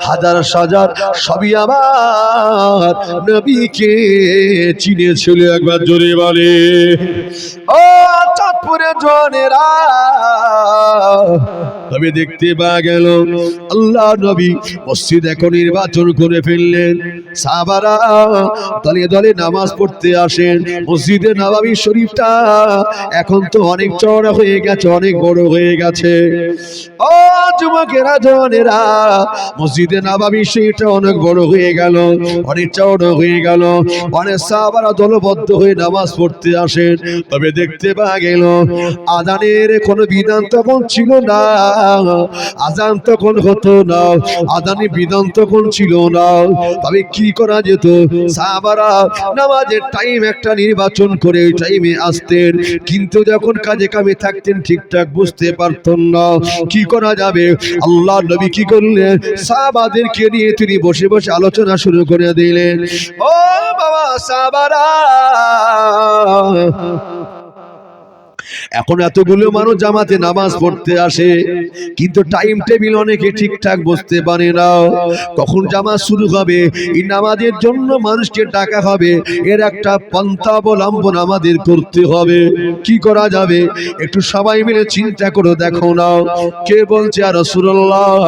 Speaker 2: হাজার সাজার সবই আমার নবীকে চিনেছিল। একবার জোরে বলে ও চাঁদপুরে জনেরা, তবে দেখতে পাওয়া গেল আল্লাহ নবী মসজিদ এখন নির্বাচন করে ফেললেন। সাহাবারা দলে দলে নামাজ পড়তে আসেন। মসজিদে নববী শরীফটা এখন তো অনেক চওড়া হয়ে গেছে, অনেক বড় হয়ে গেছে। ও যুবকেরা, জওয়ানেরা, মসজিদে নববী শরীফটা অনেক বড় হয়ে গেল, অনেক চওড়া হয়ে গেল। অনেক সাহাবারা দলবদ্ধ হয়ে নামাজ পড়তে আসেন। তবে দেখতে পাওয়া গেল আজানের কোনো বিধান তখন ছিল না, আজান তখন হতো না, আজানের বিধান তখন ছিল না। তবে কি করা যেত? সাহাবারা নামাজের টাইম একটা নির্বাচন করে ওই টাইমে আসতেন, কিন্তু যখন কাজে কামে থাকতেন ঠিকঠাক বুঝতে পারতেন না। কি করা যাবে? আল্লাহ নবী কি করলেন? সাহাবাদেরকে নিয়ে তিনি বসে বসে আলোচনা শুরু করে দিলেন। ও বাবা সাহাবারা, এখন এতগুলো মানুষ জামাতে নামাজ পড়তে আসে, কিন্তু টাইম টেবিল অনেকে ঠিকঠাক বুঝতে পারে না। কখন জামাত শুরু হবে, এই নামাজের জন্য মানুষকে ডাকা হবে, এর একটা পন্থা অবলম্বন আমাদের করতে হবে। কি করা যাবে? একটু সবাই মিলে চিন্তা করে দেখো না। কে বলছে আর রাসূলুল্লাহ?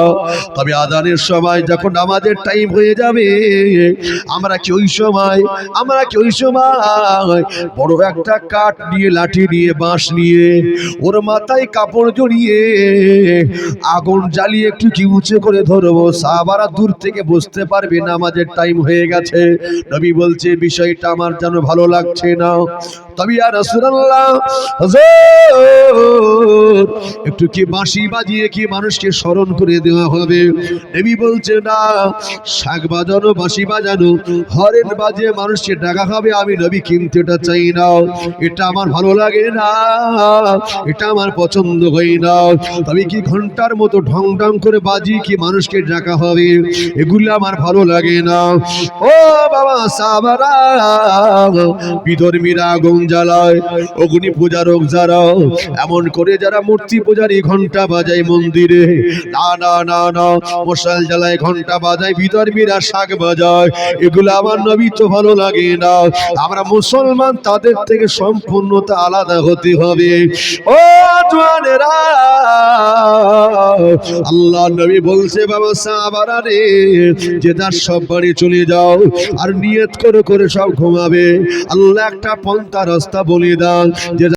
Speaker 2: তবে আযানের সময় যখন নামাজের টাইম হয়ে যাবে, আমরা কি ওই সময় বড় একটা কাঠ নিয়ে, লাঠি নিয়ে, বাঁশ নিয়ে, ওর মাথায় কাপড় জড়িয়ে আগুন জ্বালিয়ে একটু কি উঁচু করে ধরবো? সাহাবারা দূর থেকে বুঝতে পারবে নামাজের টাইম হয়ে গেছে। নবী বলছে বিষয়টা আমার যেন ভালো লাগছে না। তবে ইয়া রাসূলুল্লাহ, হুজুর একটু কি বাঁশি বাজিয়ে কি মানুষকে স্মরণ করে দেওয়া হবে? নবী বলছে না, শাক বাজানো, বাঁশি বাজানো, হরেন বাজিয়ে মানুষকে ডাকা হবে আমি নবী কিন্তু এটা চাই না, এটা আমার ভালো লাগে না, এটা আমার পছন্দ হয় না। তবে কি ঘন্টার মতো ঢং ঢং করে বাজি কি মানুষকে ডাকা হবে? এগুলো আমার ভালো লাগে না। ও বাবা সাহাবারা, বিধর্মীরা আগুন জ্বালায়, অগ্নি পূজারক যারা, এমন করে যারা মূর্তি পূজারী ঘন্টা বাজায় মন্দিরে, না না না না, মশাল জ্বালায়, ঘন্টা বাজায়, বিধর্মীরা শাক বাজায়, এগুলো আমার নবী তো ভালো লাগে না। আমরা মুসলমান, তাদের থেকে সম্পূর্ণতা আলাদা হতে হবে। ও জওয়ানেরা, আল্লাহ নবী বলছে বাবা সাহাবারা রে, যে যার সব বাড়ি চলে যাও আর নিয়ত করে করে সব ঘুমাবে। আল্লাহ একটা পন্থা রাস্তা বলে দাও, যে